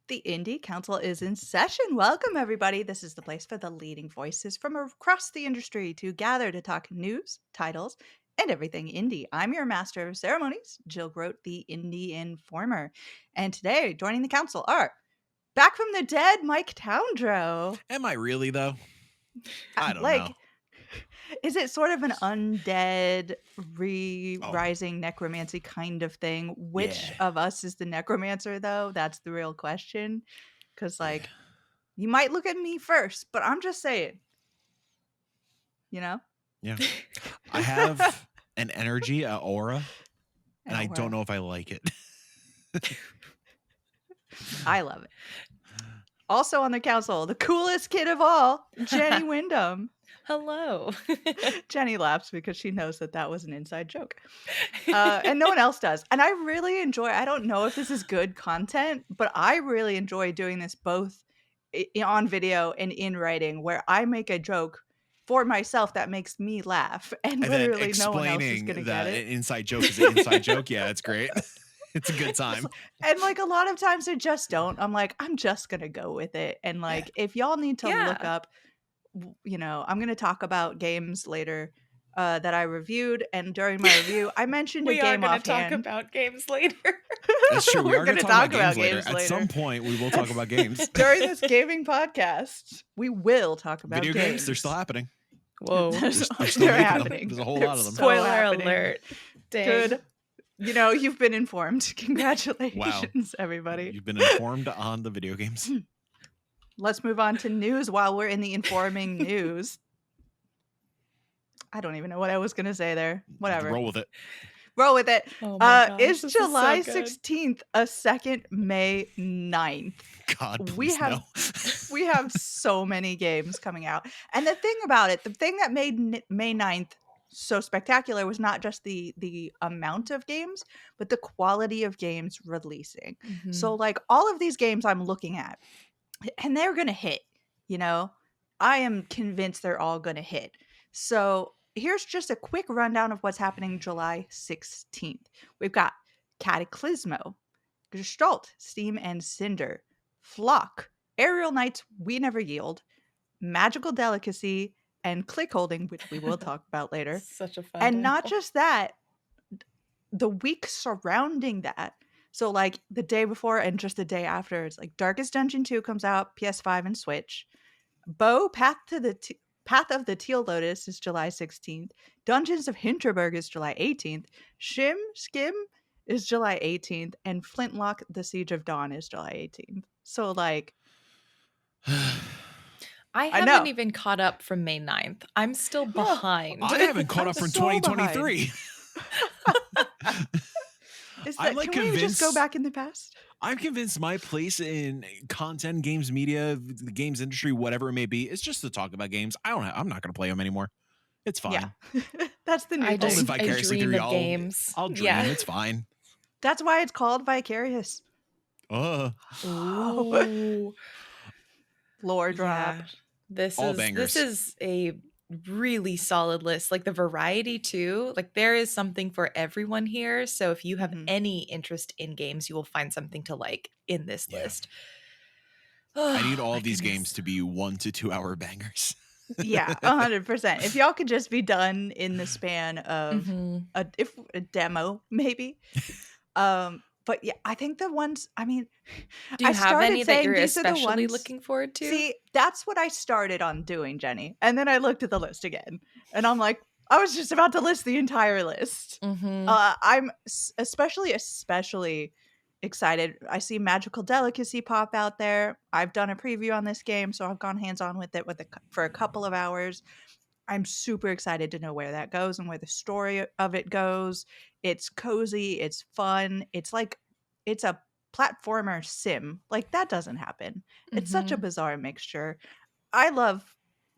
The Indie Council is in session. Welcome, everybody. This is the place for the leading voices from across the industry to gather to talk news, titles, and everything indie. I'm your master of ceremonies, Jill Grote, the Indie Informer. And today, joining the council are back from the dead, Mike Towndrow. Am I really, though? I don't know. Is it sort of an undead, rising necromancy kind of thing? Which of us is the necromancer, though? That's the real question. Because, you might look at me first, but I'm just saying. You know? Yeah. I have an energy, an aura, and I don't know if I like it. I love it. Also on the council, the coolest kid of all, Jenny Wyndham. Hello. Jenny laughs because she knows that was an inside joke. And no one else does. And I really enjoy, I don't know if this is good content, but I really enjoy doing this both on video and in writing, where I make a joke for myself that makes me laugh. And literally no one else is going to get it. An inside joke is an inside joke. Yeah, it's great. It's a good time. And a lot of times I just don't. I'm like, I'm just going to go with it. And if y'all need to look up, I'm going to talk about games later that I reviewed, and during my review, I mentioned a game offhand. We are going to talk about games later. That's true. We are going to talk about games later. At some point, we will talk about games. During this gaming podcast, we will talk about video games. They're still happening. Whoa. They're still happening. There's a whole lot of them. Spoiler alert. Dang. Good. You've been informed. Congratulations, everybody. You've been informed on the video games. Let's move on to news while we're in the informing news. I don't even know what I was going to say there. Whatever. Roll with it. Oh my gosh, is July 16th a second May 9th? God, please no. We have so many games coming out. And the thing about it, the thing that made May 9th so spectacular was not just the amount of games, but the quality of games releasing. Mm-hmm. So all of these games I'm looking at, and they're going to hit, I am convinced they're all going to hit. So here's just a quick rundown of what's happening July 16th. We've got Cataclysmo, Gestalt, Steam and Cinder, Flock, Aerial Knights, We Never Yield, Magical Delicacy, and Click Holding, which we will talk about later. Such a fun And title. not just that, the week surrounding that. So the day before and just the day after, it's Darkest Dungeon 2 comes out, PS5 and Switch. Bo, Path of the Teal Lotus is July 16th. Dungeons of Hinterberg is July 18th. Skim is July 18th. And Flintlock, The Siege of Dawn is July 18th. So I haven't even caught up from May 9th. I'm still behind. I haven't caught up from 2023. Can we just go back in the past? I'm convinced my place in content, games, media, the games industry, whatever it may be, is just to talk about games. I'm not going to play them anymore. It's fine. Yeah. That's the new I thing. just vicariously through y'all. Games. I'll dream. Yeah. It's fine. That's why it's called Vicarious. Oh. Lore drop. Yeah. This is a really solid list. The variety too. There is something for everyone here. So if you have any interest in games, you will find something to like in this list. I need all of these games to be 1 to 2 hour bangers. Yeah, 100%. If y'all could just be done in the span of a demo, maybe. But yeah, I think the ones, do you have any that you're especially looking forward to? See, that's what I started on doing, Jenny. And then I looked at the list again. And I'm like, I was just about to list the entire list. Mm-hmm. I'm especially excited. I see Magical Delicacy pop out there. I've done a preview on this game, so I've gone hands-on with it for a couple of hours. I'm super excited to know where that goes and where the story of it goes. It's cozy. It's fun. It's it's a platformer sim. That doesn't happen. It's such a bizarre mixture. I love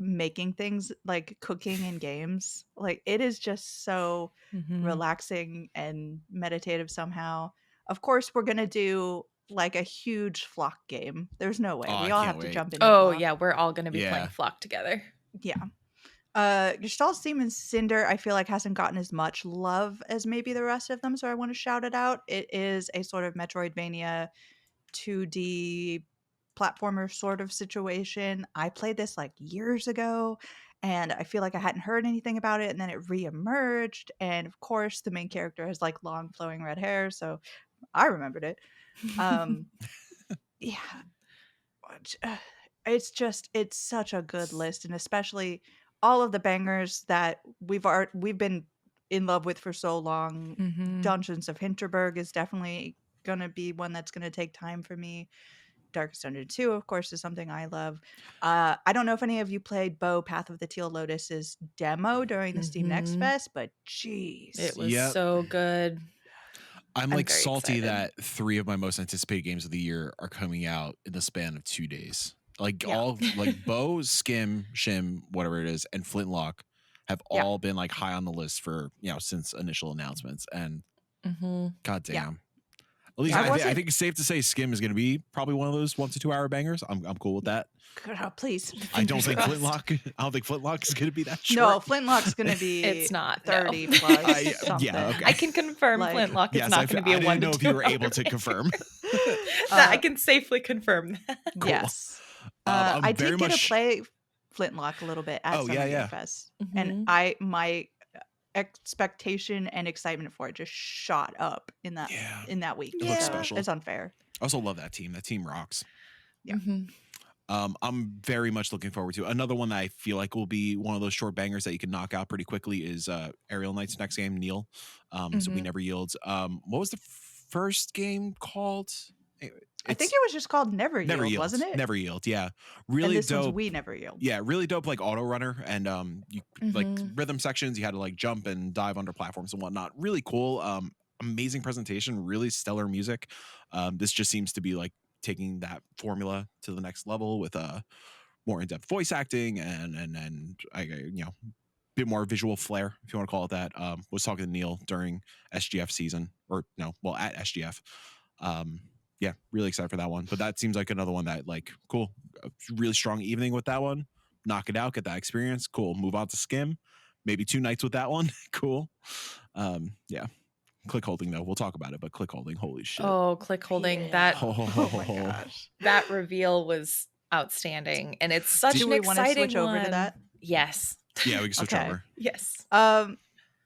making things cooking in games. It is just so relaxing and meditative somehow. Of course, we're going to do a huge Flock game. There's no way. We all have to jump in. Oh, yeah. We're all going to be playing Flock together. Yeah. Gestalt, Steam and Cinder I feel hasn't gotten as much love as maybe the rest of them, so I want to shout it out. It is a sort of Metroidvania 2D platformer sort of situation. I played this like years ago, and I feel like I hadn't heard anything about it, and then it reemerged. And of course, the main character has like long flowing red hair, so I remembered it. Yeah, it's such a good list, and especially all of the bangers that we've been in love with for so long. Dungeons of Hinterberg is definitely gonna be one that's gonna take time for me. Darkest Dungeon 2, of course, is something I love. I don't know if any of you played Bo Path of the Teal Lotus's demo during the Steam Next Fest, but jeez. It was so good. I'm like salty excited. that 3 of my most anticipated games of the year are coming out in the span of 2 days. Like all like Bo, Skim, Shim, whatever it is, and Flintlock have all been like high on the list for, since initial announcements. And god damn. At least I think it's safe to say Skim is going to be probably one of those 1 to 2 hour bangers. I'm cool with that. God, please. I don't think Flintlock is going to be that short. No, Flintlock's going to be it's not 30 plus something. Yeah, okay. I can confirm Flintlock is not going to be a 1 to 2. I didn't know if you were able to confirm. I can safely confirm that. Cool. Yes. I did get to play Flintlock a little bit at Summer Game Fest. And my expectation and excitement for it just shot up in that week. It looks special. It's unfair. I also love that team. That team rocks. Yeah. I'm very much looking forward to another one that I feel like will be one of those short bangers that you can knock out pretty quickly is Aerial Knight's next game, Neil. So We Never Yield. What was the first game called? I think it was just called Never Yield, wasn't it? Never Yield, yeah. Really and this dope. One's We Never Yield. Yeah, really dope like auto runner and you like rhythm sections. You had to like jump and dive under platforms and whatnot. Really cool. Amazing presentation, really stellar music. This just seems to be like taking that formula to the next level with more in-depth voice acting and I bit more visual flair, if you want to call it that. Was talking to Neil during SGF season at SGF. Yeah, really excited for that one. But that seems like another one that like cool, a really strong evening with that one. Knock it out, get that experience. Cool. Move on to Skim. Maybe 2 nights with that one. Cool. Yeah. Click holding though, we'll talk about it, but click holding, holy shit. Oh, click holding that. Oh my gosh. That reveal was outstanding, and it's such an exciting one. Do we want to switch over to that? Yes. Yeah, we can switch over. Yes.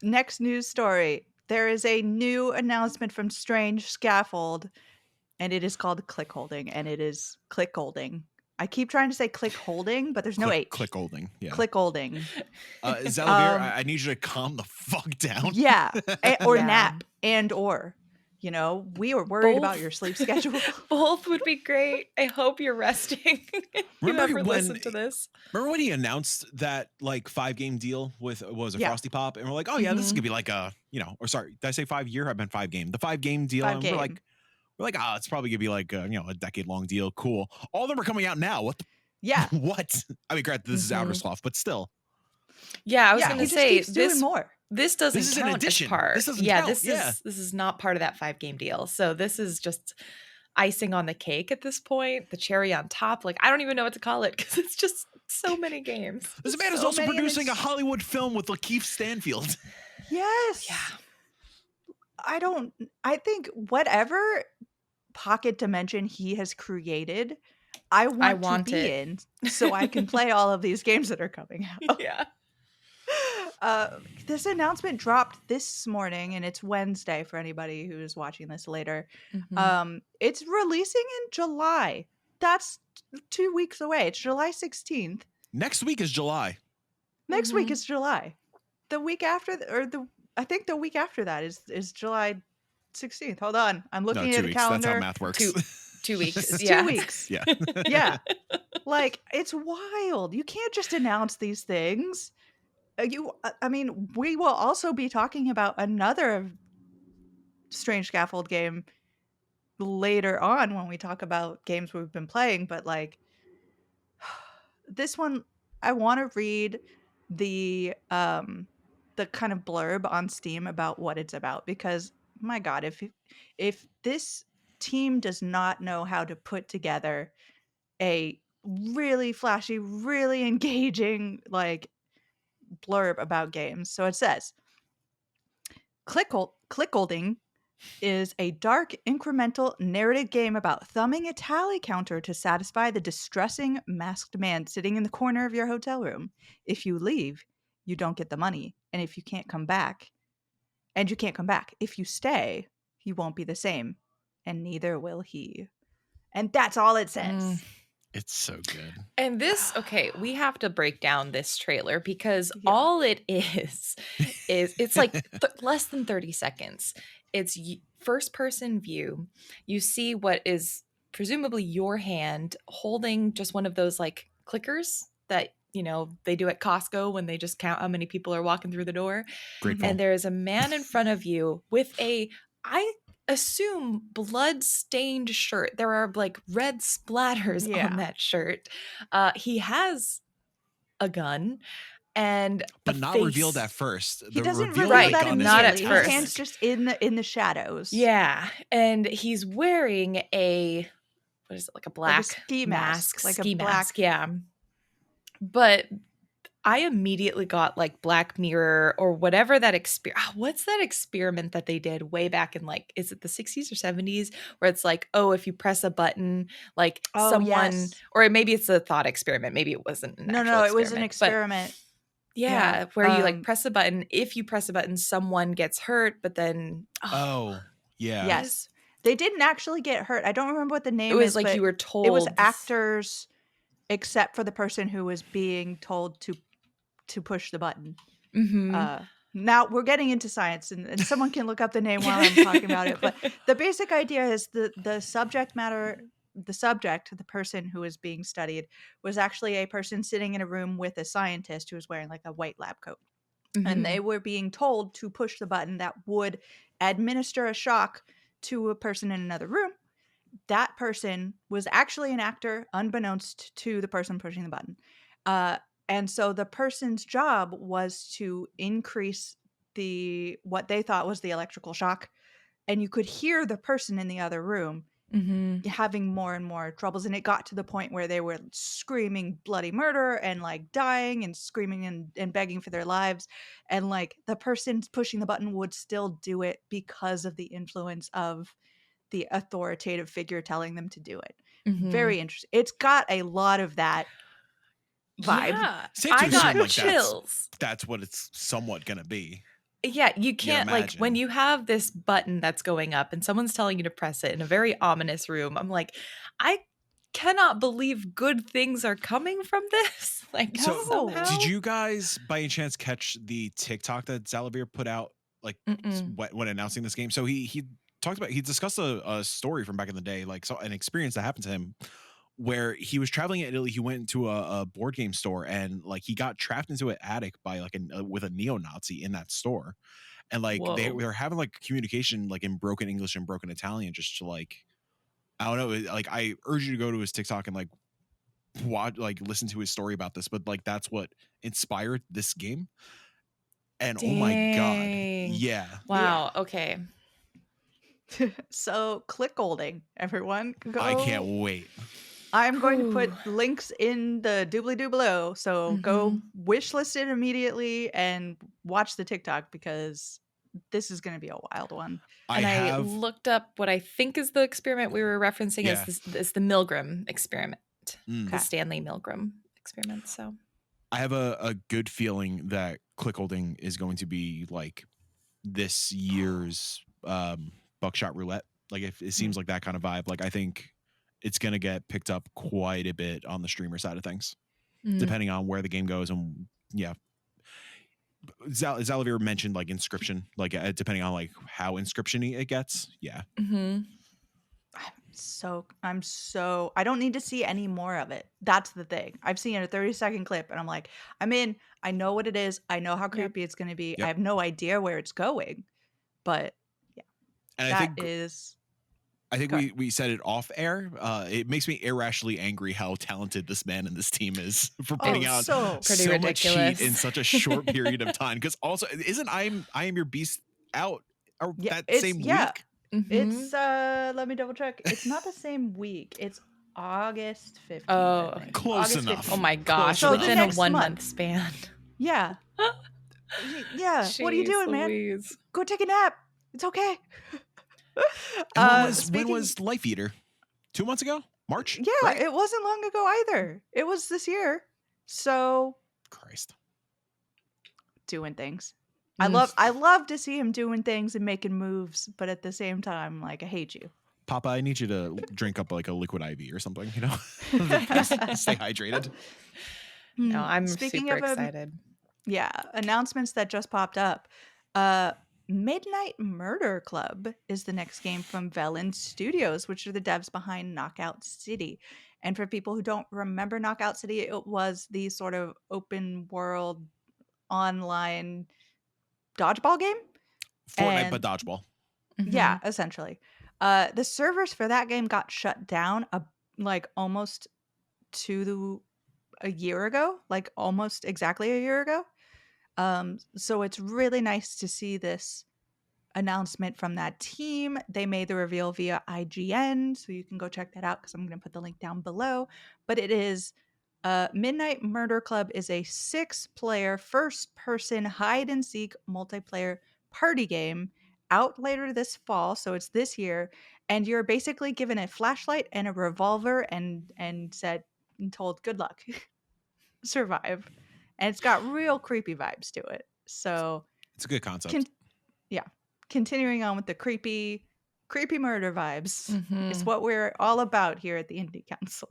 Next news story. There is a new announcement from Strange Scaffold, and it is called click holding, and it is click holding. I keep trying to say click holding, but there's no H. Click holding. Yeah. Click holding. Zalabir, I need you to calm the fuck down. Yeah. Or nap or. We were worried about your sleep schedule. Both would be great. I hope you're resting. Remember when listen to this? Remember when he announced that like 5-game deal with Frosty Pop, and we're like, oh yeah, this is gonna be like a or sorry, did I say 5-year? I meant 5-game. The 5-game deal. And we're like, it's probably gonna be like a decade-long deal. Cool. All of them are coming out now. What? What? I mean, granted, this is Outersloft, but still. Yeah, I was gonna say doing more. This doesn't this is count an addition. as part. This doesn't count. This is not part of that 5-game deal. So this is just icing on the cake at this point, the cherry on top. Like I don't even know what to call it because it's just so many games. This man is also producing a Hollywood film with Lakeith Stanfield. Yes. Yeah. I think whatever pocket dimension he has created, I want to be in so I can play all of these games that are coming out. Yeah. This announcement dropped this morning, and it's Wednesday for anybody who is watching this later. It's releasing in July. That's 2 weeks away. It's July 16th. Next week is July. Next week is July. The week after, I think the week after that is July 16th. Hold on, I'm looking at the calendar. That's how math works. 2 weeks. 2 weeks. Yeah. Yeah. Like it's wild. You can't just announce these things. I mean, we will also be talking about another Strange Scaffold game later on when we talk about games we've been playing, but like this one, I want to read the kind of blurb on Steam about what it's about, because my God, if this team does not know how to put together a really flashy, really engaging like blurb about games. So it says, click holding is a dark, incremental, narrative game about thumbing a tally counter to satisfy the distressing masked man sitting in the corner of your hotel room. If you leave, you don't get the money, and if you can't come back, if you stay, he won't be the same, and neither will he. And that's all it says. It's so good. And this, okay, we have to break down this trailer because all it is it's like less than 30 seconds. It's first person view. You see what is presumably your hand holding just one of those like clickers that, you know, they do at Costco when they just count how many people are walking through the door. Grateful. And there is a man in front of you with I assume blood-stained shirt. There are like red splatters on that shirt. He has a gun but not revealed at first. He doesn't reveal that immediately. Not at first. His hand's just in the shadows. Yeah, and he's wearing a what is it, like a black like a ski mask, like ski a black mask, yeah. But I immediately got like Black Mirror or whatever that what's that experiment that they did way back in like, is it the 60s or 70s where it's like, oh, if you press a button, like someone, or maybe it's a thought experiment. Maybe it wasn't an actual experiment. It was an experiment. Yeah, where you like press a button. If you press a button, someone gets hurt, but then yes, they didn't actually get hurt. I don't remember what the name is. It was like you were told. It was actors, except for the person who was being told to push the button. Mm-hmm. Now we're getting into science, and someone can look up the name while I'm talking about it. But the basic idea is the subject matter. The person who was being studied was actually a person sitting in a room with a scientist who was wearing like a white lab coat. Mm-hmm. And they were being told to push the button that would administer a shock to a person in another room. That person was actually an actor, unbeknownst to the person pushing the button. And so the person's job was to increase what they thought was the electrical shock. And you could hear the person in the other room having more and more troubles. And it got to the point where they were screaming bloody murder and like dying and screaming and begging for their lives. And like the person pushing the button would still do it because of the influence of the authoritative figure telling them to do it. Very interesting. It's got a lot of that vibe. Yeah, I got chills. That's what it's somewhat gonna be. Yeah, you can't like when you have this button that's going up and someone's telling you to press it in a very ominous room. I'm like, I cannot believe good things are coming from this. Like, so did you guys by any chance catch the TikTok that Xalavier put out like when announcing this game? So he discussed a story from back in the day, like an experience that happened to him where he was traveling in Italy. He went into a board game store and like he got trapped into an attic by like with a neo-Nazi in that store, and like they were having like communication like in broken English and broken Italian, just to like, I don't know, like I urge you to go to his TikTok and like watch, like listen to his story about this, but like that's what inspired this game. And oh my god, wow, okay. So click holding, everyone. Go. I can't wait. I'm going to put links in the doobly-doo below, so go wishlist it immediately and watch the TikTok because this is going to be a wild one. I looked up what I think is the experiment we were referencing is the Milgram experiment, the Stanley Milgram experiment. So I have a good feeling that click holding is going to be like this year's Buckshot Roulette. Like it seems like that kind of vibe. Like I think it's going to get picked up quite a bit on the streamer side of things, depending on where the game goes. And Xalavier mentioned like Inscription, like depending on like how Inscription-y it gets. Yeah. I don't need to see any more of it. That's the thing. I've seen a 30-second clip and I'm like, I'm in. I know what it is. I know how creepy it's going to be. I have no idea where it's going, but and I think we said it off air. It makes me irrationally angry how talented this man and this team is for putting out so much heat in such a short period of time. Because also, isn't I Am Your Beast out that same week? It's let me double check. It's not the same week. It's August 15th. Oh, close enough. Oh my gosh, so within a 1 month span. Yeah. Yeah. What are you doing, man? Go take a nap. It's okay. And when was Life Eater? 2 months ago? March? Yeah, right? It wasn't long ago either. It was this year. So Christ. Doing things. I love to see him doing things and making moves, but at the same time, like, I hate you. Papa, I need you to drink up like a liquid IV or something, you know? Stay hydrated. No, I'm super excited. Yeah, announcements that just popped up. Midnight Murder Club is the next game from Velan Studios, which are the devs behind Knockout City. And for people who don't remember Knockout City, it was the sort of open world online dodgeball game. Fortnite, but dodgeball. Yeah, essentially. The servers for that game got shut down like almost a year ago, like almost exactly a year ago. So it's really nice to see this announcement from that team. They made the reveal via IGN, so you can go check that out because I'm going to put the link down below. But it is Midnight Murder Club is a 6-player first-person hide-and-seek multiplayer party game out later this fall, so it's this year, and you're basically given a flashlight and a revolver and told good luck. Survive. And it's got real creepy vibes to it. So it's a good concept. Continuing on with the creepy murder vibes is what we're all about here at the Indie Council.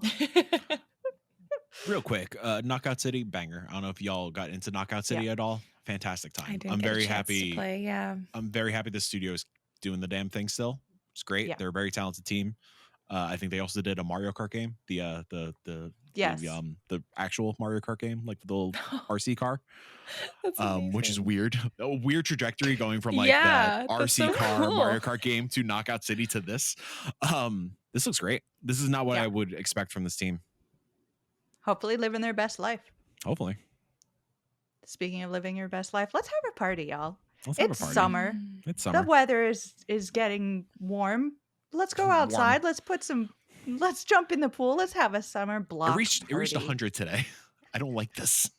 Real quick, Knockout City, banger. I don't know if y'all got into Knockout City at all. Fantastic time. I'm very happy to play, I'm very happy the studio's doing the damn thing still. It's great. Yeah. They're a very talented team. I think they also did a Mario Kart game. The actual Mario Kart game, like the little RC car. Which is weird. A weird trajectory going from like that RC car Mario Kart game to Knockout City to this. This looks great. This is not what I would expect from this team. Hopefully living their best life. Hopefully. Speaking of living your best life, let's have a party, y'all. It's summer. It's summer. The weather is getting warm. Let's go outside. Let's jump in the pool. Let's have a summer block. It reached 100 today. I don't like this.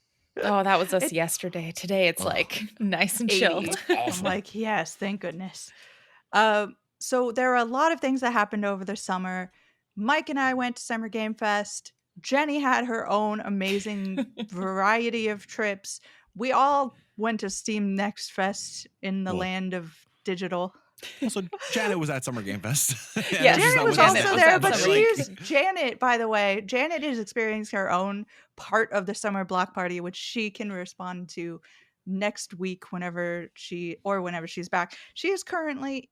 Oh, that was us yesterday. Today it's like nice and chill. I'm like, yes, thank goodness. So there are a lot of things that happened over the summer. Mike and I went to Summer Game Fest. Jenny had her own amazing variety of trips. We all went to Steam Next Fest in the land of digital. Also, Janet was at Summer Game Fest. Yeah, Janet was also there, but Janet, by the way, Janet is experiencing her own part of the summer block party, which she can respond to next week whenever she's back. She is currently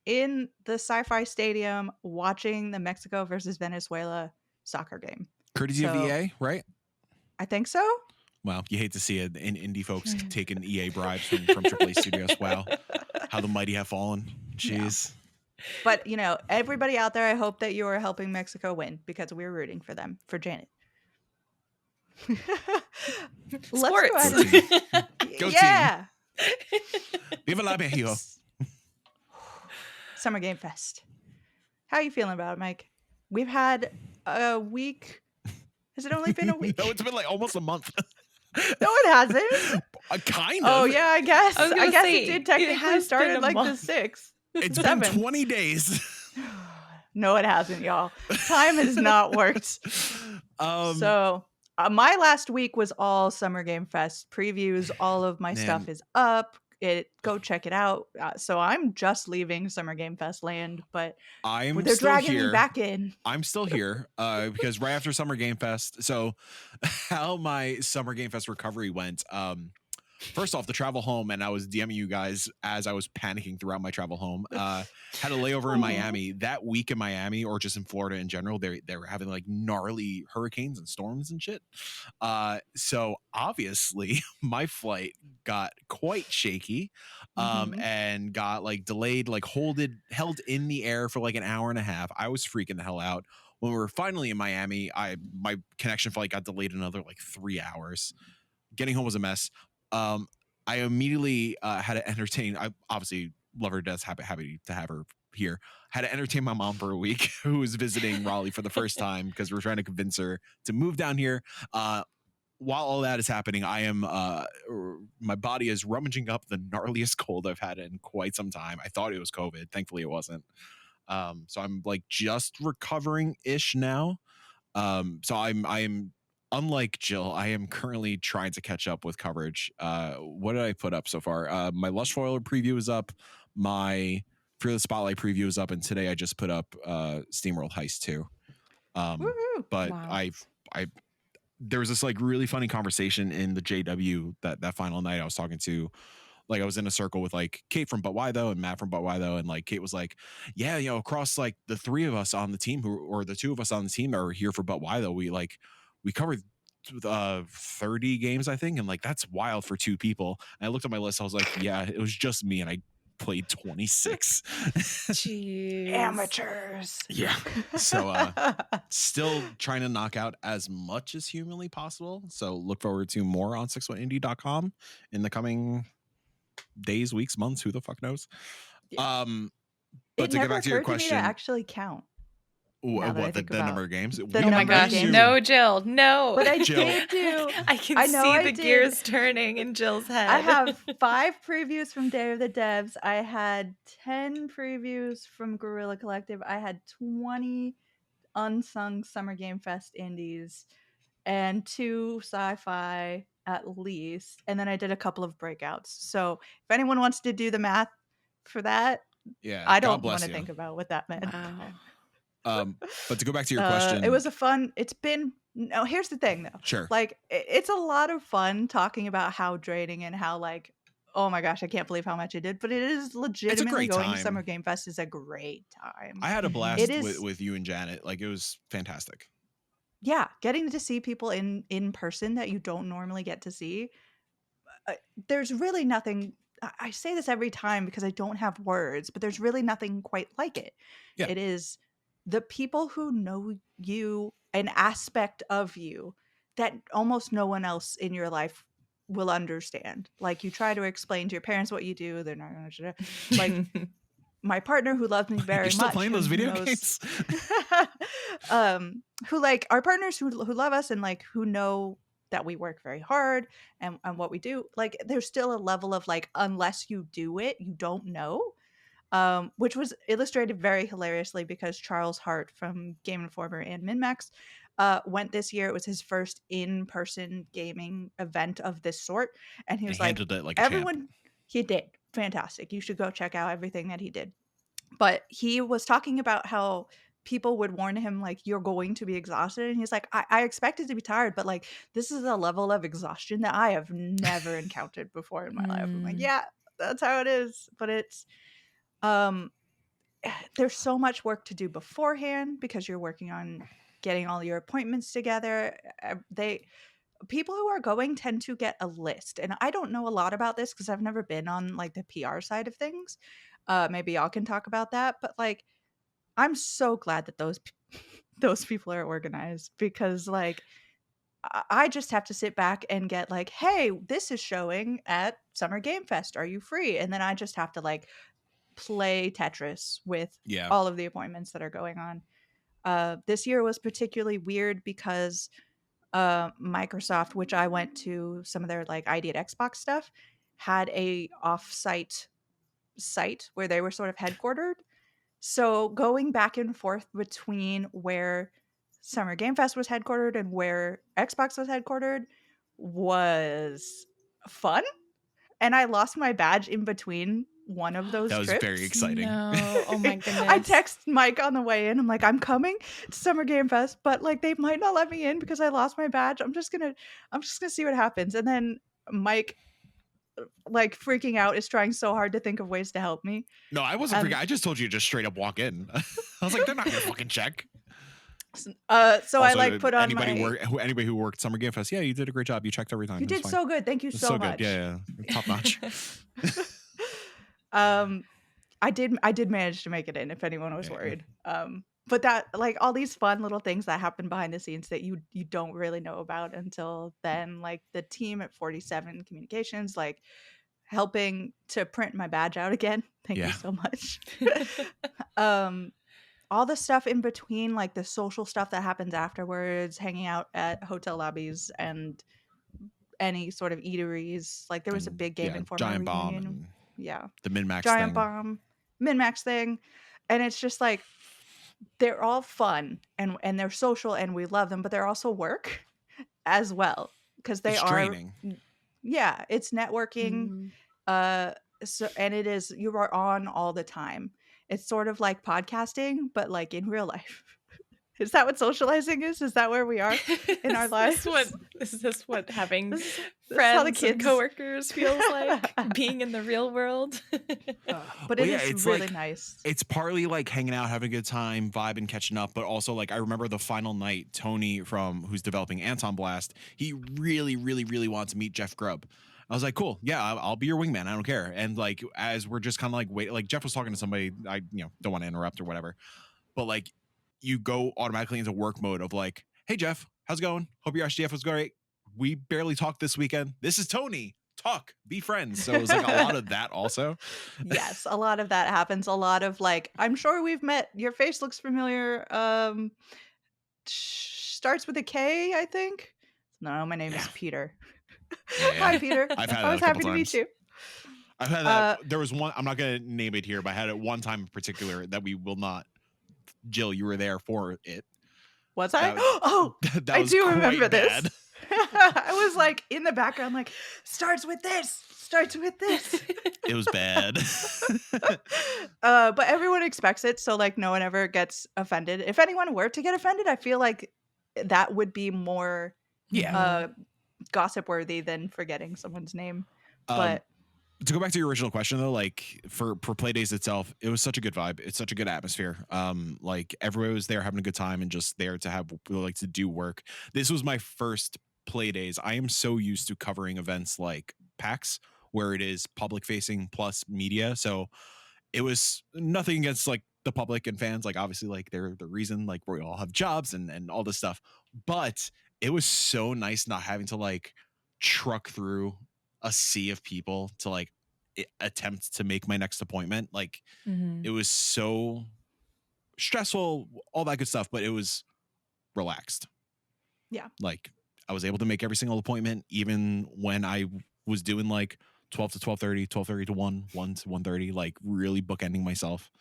in the Sci-Fi Stadium watching the Mexico versus Venezuela soccer game. Courtesy of EA, right? I think so. Wow, you hate to see it in indie folks taking EA bribes from AAA studios. Wow, how the mighty have fallen. Jeez. Yeah. But, everybody out there, I hope that you are helping Mexico win because we're rooting for them, for Janet. Let's go ahead. Go team. Viva la Mexico. Summer Game Fest. How are you feeling about it, Mike? We've had a week. Has it only been a week? No, it's been like almost a month. No, it hasn't. Kind of. Oh, yeah, I guess. I guess it did technically start at like month. the 6th. It's been 20 days. No, it hasn't, y'all. Time has not worked. So my last week was all Summer Game Fest previews. All of my stuff is up. Go check it out. So I'm just leaving Summer Game Fest land, but they're dragging me back in. I'm still here because right after Summer Game Fest. So how my Summer Game Fest recovery went. First off, the travel home, and I was DMing you guys as I was panicking throughout my travel home. Had a layover in Miami. That week in Miami, or just in Florida in general, they were having like gnarly hurricanes and storms and shit. So obviously, my flight got quite shaky, and got like delayed, like held in the air for like an hour and a half. I was freaking the hell out. When we were finally in Miami, my connection flight got delayed another like 3 hours. Getting home was a mess. I immediately had to entertain. I obviously love her to death. Happy to have her here. Had to entertain my mom for a week, who was visiting Raleigh for the first time because we're trying to convince her to move down here. while all that is happening, I am my body is rummaging up the gnarliest cold I've had in quite some time. I thought it was COVID. Thankfully, it wasn't. So I'm like just recovering ish now. So I'm unlike Jill. I am currently trying to catch up with coverage. What did I put up so far? My Lush Foiler preview is up. My Fearless Spotlight preview is up, and today I just put up Steamworld Heist 2. But Wow. I there was this like really funny conversation in the JW that final night. I was talking to, like, I was in a circle with like Kate from But Why Though and Matt from But Why Though, and like Kate was like, yeah, you know, across like the three of us on the team or the two of us on the team that are here for But Why Though, we covered 30 games, I think, and like that's wild for two people. And I looked at my list, I was like, yeah, it was just me, and I played 26. Jeez. Amateurs. Yeah. So still trying to knock out as much as humanly possible. So look forward to more on 61indie.com in the coming days, weeks, months, who the fuck knows. Yeah. But it to never get back to your occurred to me question, to actually count. what the number of games? The Oh my number of gosh, games. no, Jill, no. But I Jill. did do. I can I know see I the did. gears turning in Jill's head. I have 5 previews from Day of the Devs. I had 10 previews from Guerrilla Collective. I had 20 unsung Summer Game Fest indies and 2 sci-fi at least. And then I did a couple of breakouts. So if anyone wants to do the math for that, Yeah, I God don't bless want to you. think about what that meant. Wow. But to go back to your question, it was a fun. It's been. No, here's the thing though. Sure. Like it's a lot of fun talking about how draining and how like, oh my gosh, I can't believe how much I did. But it is legitimately going time. to Summer Game Fest is a great time. I had a blast with you and Janet. Like, it was fantastic. Yeah, getting to see people in person that you don't normally get to see. There's really nothing. I say this every time because I don't have words, but there's really nothing quite like it. Yeah. It is the people who know you, an aspect of you that almost no one else in your life will understand. Like, you try to explain to your parents what you do, they're not going to. Like, my partner who loves me very You're still much, playing those video games. games? Who like our partners who love us and like who know that we work very hard and what we do. Like, there's still a level of like, unless you do it, you don't know. Which was illustrated very hilariously because Charles Hart from Game Informer and MinMax went this year. It was his first in-person gaming event of this sort, and he was like, handled it like everyone, a champ. He did fantastic. You should go check out everything that he did. But he was talking about how people would warn him like, you're going to be exhausted, and he's like, I expected to be tired, but like, this is a level of exhaustion that I have never encountered before in my life. I'm like, yeah, that's how it is. But it's there's so much work to do beforehand because you're working on getting all your appointments together. People who are going tend to get a list, and I don't know a lot about this because I've never been on like the PR side of things. Maybe y'all can talk about that, but like, I'm so glad that those people are organized, because like, I just have to sit back and get like, hey, this is showing at Summer Game Fest, are you free? And then I just have to like play Tetris with all of the appointments that are going on. This year was particularly weird because Microsoft, which I went to some of their like ID at Xbox stuff, had a off-site site where they were sort of headquartered. So going back and forth between where Summer Game Fest was headquartered and where Xbox was headquartered was fun. And I lost my badge in between one of those trips. That was very exciting. No. Oh my goodness. I text Mike on the way in. I'm like, I'm coming to Summer Game Fest, but like, they might not let me in because I lost my badge. I'm just gonna see what happens. And then Mike, like, freaking out, is trying so hard to think of ways to help me. No, I wasn't freaking out. I just told you to just straight up walk in. I was like, they're not gonna fucking check. So also, I like put on anybody who worked Summer Game Fest. Yeah, you did a great job. You checked every time. You did so good. Thank you so much. Good. Yeah, top notch. I did manage to make it in, if anyone was worried. But that, like, all these fun little things that happen behind the scenes that you don't really know about until then, like the team at 47 Communications, like helping to print my badge out again. Thank you so much. All the stuff in between, like the social stuff that happens afterwards, hanging out at hotel lobbies and any sort of eateries. Like there was a big Game Informer Giant Bomb reunion. and Yeah. the Min-Max Giant thing. Bomb, Min-Max thing. And it's just like they're all fun and they're social and we love them, but they're also work as well because they It's are draining. yeah, it's networking. So and it is, you are on all the time. It's sort of like podcasting, but like in real life. Is that what socializing is? Is that where we are in our lives? Is this what having this friends and coworkers feels like? Being in the real world? But it's really like, nice. It's partly like hanging out, having a good time, vibing, catching up, but also like I remember the final night, Tony who's developing Anton Blast, he really, really, really wanted to meet Jeff Grubb. I was like, cool, yeah, I'll be your wingman. I don't care. And like, as we're just kind of like, wait, like Jeff was talking to somebody, I don't want to interrupt or whatever, but like you go automatically into work mode of like, hey Jeff, how's it going? Hope your SGF was great. We barely talked this weekend. This is Tony. Talk, be friends. So it was like a lot of that also. Yes, a lot of that happens. A lot of like, I'm sure we've met. Your face looks familiar. Starts with a K, I think. No, my name is Peter. Yeah. Hi, Peter. I've had I was happy to meet you. I've had that. There was one, I'm not going to name it here, but I had it one time in particular that we will not. Jill, you were there for it. Was I? I do remember this. I was like in the background, like, starts with this. It was bad. But everyone expects it, so like no one ever gets offended. If anyone were to get offended, I feel like that would be more gossip worthy than forgetting someone's name. But to go back to your original question though, like for Playdays itself, it was such a good vibe. It's such a good atmosphere. Like everybody was there having a good time and just there to have like to do work. This was my first Playdays. I am so used to covering events like PAX where it is public facing plus media. So it was nothing against like the public and fans. Like obviously like they're the reason like we all have jobs and all this stuff. But it was so nice not having to like truck through a sea of people to like attempt to make my next appointment. Like it was so stressful, all that good stuff, but it was relaxed. Yeah. Like I was able to make every single appointment, even when I was doing like 12 to 12:30, 12:30 to 1 to 1:30, like really bookending myself.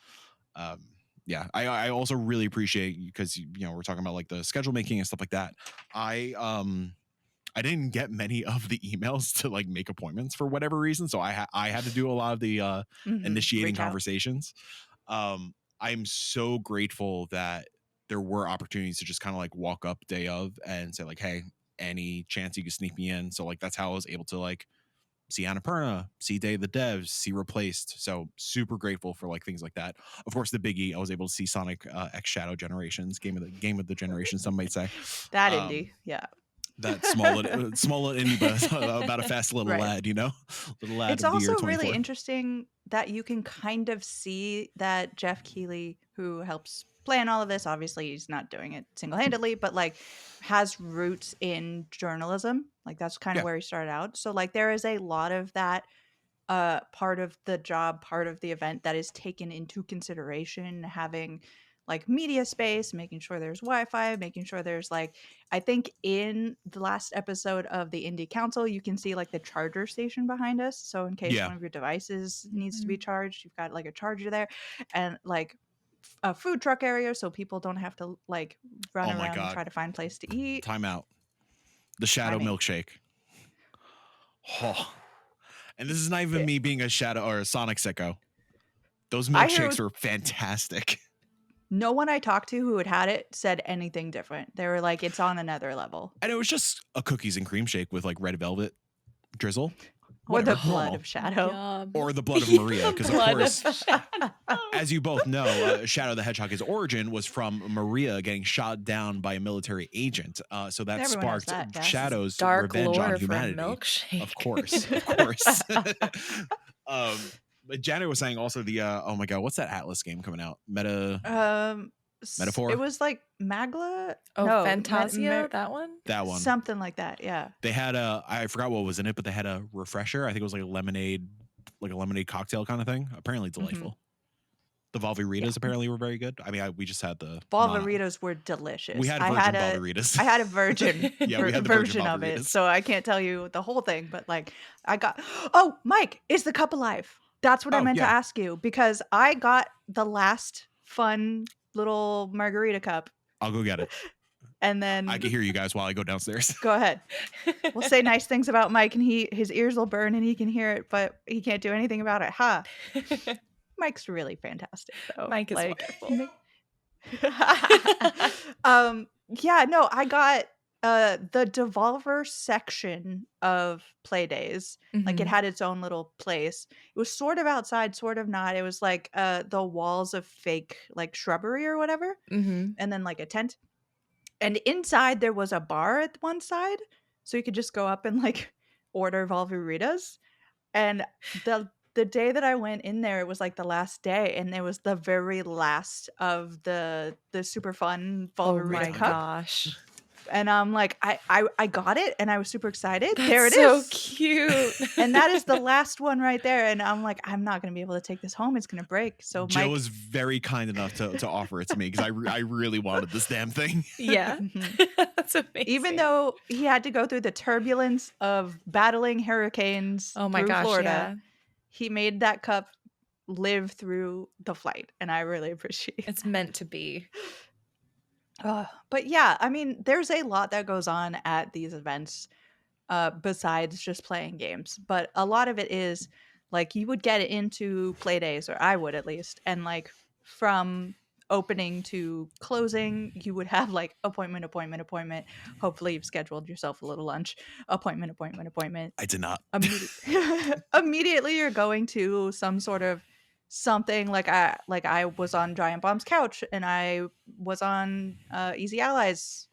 Yeah, I also really appreciate, because we're talking about like the schedule making and stuff like that. I didn't get many of the emails to like make appointments for whatever reason, so I had to do a lot of the initiating conversations. I'm so grateful that there were opportunities to just kind of like walk up day of and say like, hey, any chance you could sneak me in? So like that's how I was able to like see Annapurna, see Day of the Devs, see Replaced. So super grateful for like things like that. Of course, the biggie, I was able to see Sonic X Shadow Generations, game of the generation, some might say. That indie, yeah. That small little indie, but about a fast little lad, little lad. It's also really interesting that you can kind of see that Jeff Keighley, who helps plan all of this, obviously he's not doing it single-handedly, but like has roots in journalism. Like that's kind of where he started out. So like there is a lot of that part of the job, part of the event that is taken into consideration, having like media space, making sure there's Wi-Fi, making sure there's like, I think in the last episode of the Indie Council, you can see like the charger station behind us. So in case one of your devices needs to be charged, you've got like a charger there, and like a food truck area, so people don't have to like run around and try to find a place to eat. Time out. The Shadow milkshake. Oh. And this is not even me being a Shadow or a Sonic sicko. Those milkshakes were fantastic. No one I talked to who had it said anything different. They were like, it's on another level. And it was just a cookies and cream shake with like red velvet drizzle. Or the blood of Shadow. Yum. Or the blood of Maria. Because of course, as you both know, Shadow the Hedgehog, his origin was from Maria getting shot down by a military agent. So that sparked Shadow's dark revenge lore on humanity. For milkshake. Of course. But Janet was saying also the oh my god, what's that Atlas game coming out? Metaphor. It was like Magla. Oh, no, Fantasia. That one. Something like that. Yeah. They had I forgot what was in it, but they had a refresher. I think it was like a lemonade cocktail kind of thing. Apparently delightful. The Volveritas apparently were very good. I mean, we just had the Volveritas were delicious. We had virgin Volveritas. I had a virgin yeah, we had the version of it, so I can't tell you the whole thing. But like, I got. Oh, Mike, is the cup alive? That's what I meant to ask you, because I got the last fun little margarita cup. I'll go get it. And then I can hear you guys while I go downstairs. Go ahead. We'll say nice things about Mike, and his ears will burn, and he can hear it, but he can't do anything about it. Ha! Mike's really fantastic, though. Mike is wonderful. Yeah, no, I got the Devolver section of Playdays. Like, it had its own little place. It was sort of outside, sort of not. It was like the walls of fake like shrubbery or whatever, and then like a tent. And inside there was a bar at one side, so you could just go up and like order Volveritas. And the day that I went in there, it was like the last day, and it was the very last of the super fun Volverita cup. Gosh. And I'm like, I got it, and I was super excited. That's there it so is. Cute. And that is the last one right there. And I'm like, I'm not going to be able to take this home. It's going to break. So Jill Mike was very kind enough to offer it to me, because I really wanted this damn thing. Yeah. That's amazing. Even though he had to go through the turbulence of battling hurricanes through Florida, he made that cup live through the flight. And I really appreciate it. It's meant to be. But yeah, I mean, there's a lot that goes on at these events besides just playing games. But a lot of it is like you would get into Playdays, or I would at least, and like from opening to closing, you would have like appointment. Hopefully you've scheduled yourself a little lunch. Appointment. I did not. Immediately you're going to some sort of something. Like I was on Giant Bomb's couch, and I was on Easy Allies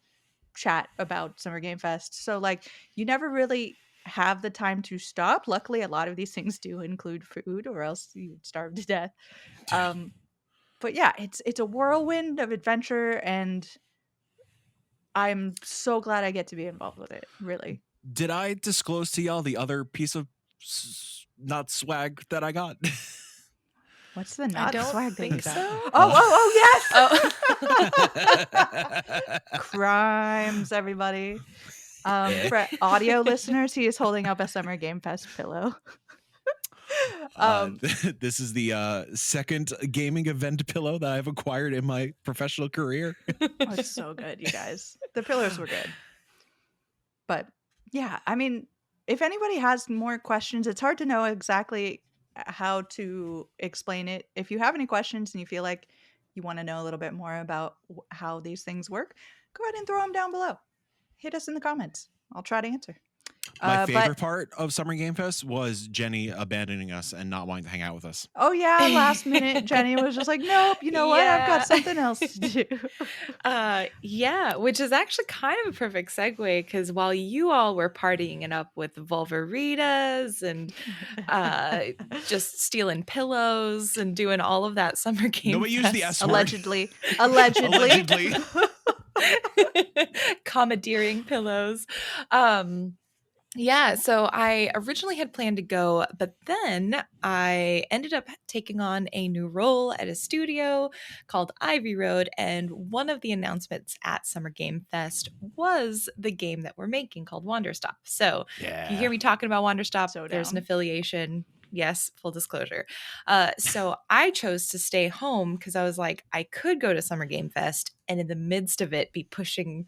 chat about Summer Game Fest. So like you never really have the time to stop. Luckily, a lot of these things do include food, or else you would starve to death. But yeah, it's a whirlwind of adventure, and I'm so glad I get to be involved with it. Really. Did I disclose to y'all the other piece of not swag that I got? What's the not swag thing? Think so? Oh, yes! Crimes, everybody. For audio listeners, he is holding up a Summer Game Fest pillow. This is the second gaming event pillow that I've acquired in my professional career. It's so good, you guys. The pillows were good. But yeah, I mean, if anybody has more questions, it's hard to know exactly how to explain it. If you have any questions and you feel like you want to know a little bit more about how these things work, go ahead and throw them down below. Hit us in the comments. I'll try to answer. My favorite part of Summer Game Fest was Jenny abandoning us and not wanting to hang out with us. Oh yeah, last minute Jenny was just like, nope, you know what? I've got something else to do. Yeah, which is actually kind of a perfect segue, because while you all were partying it up with Volveritas and just stealing pillows and doing all of that Summer Game Nobody used the S word. Allegedly. Commandeering pillows. Yeah, so I originally had planned to go, but then I ended up taking on a new role at a studio called Ivy Road, and one of the announcements at Summer Game Fest was the game that we're making called Wanderstop. So you hear me talking about Wanderstop, there's an affiliation. Yes, full disclosure. So I chose to stay home because I was like, I could go to Summer Game Fest and in the midst of it be pushing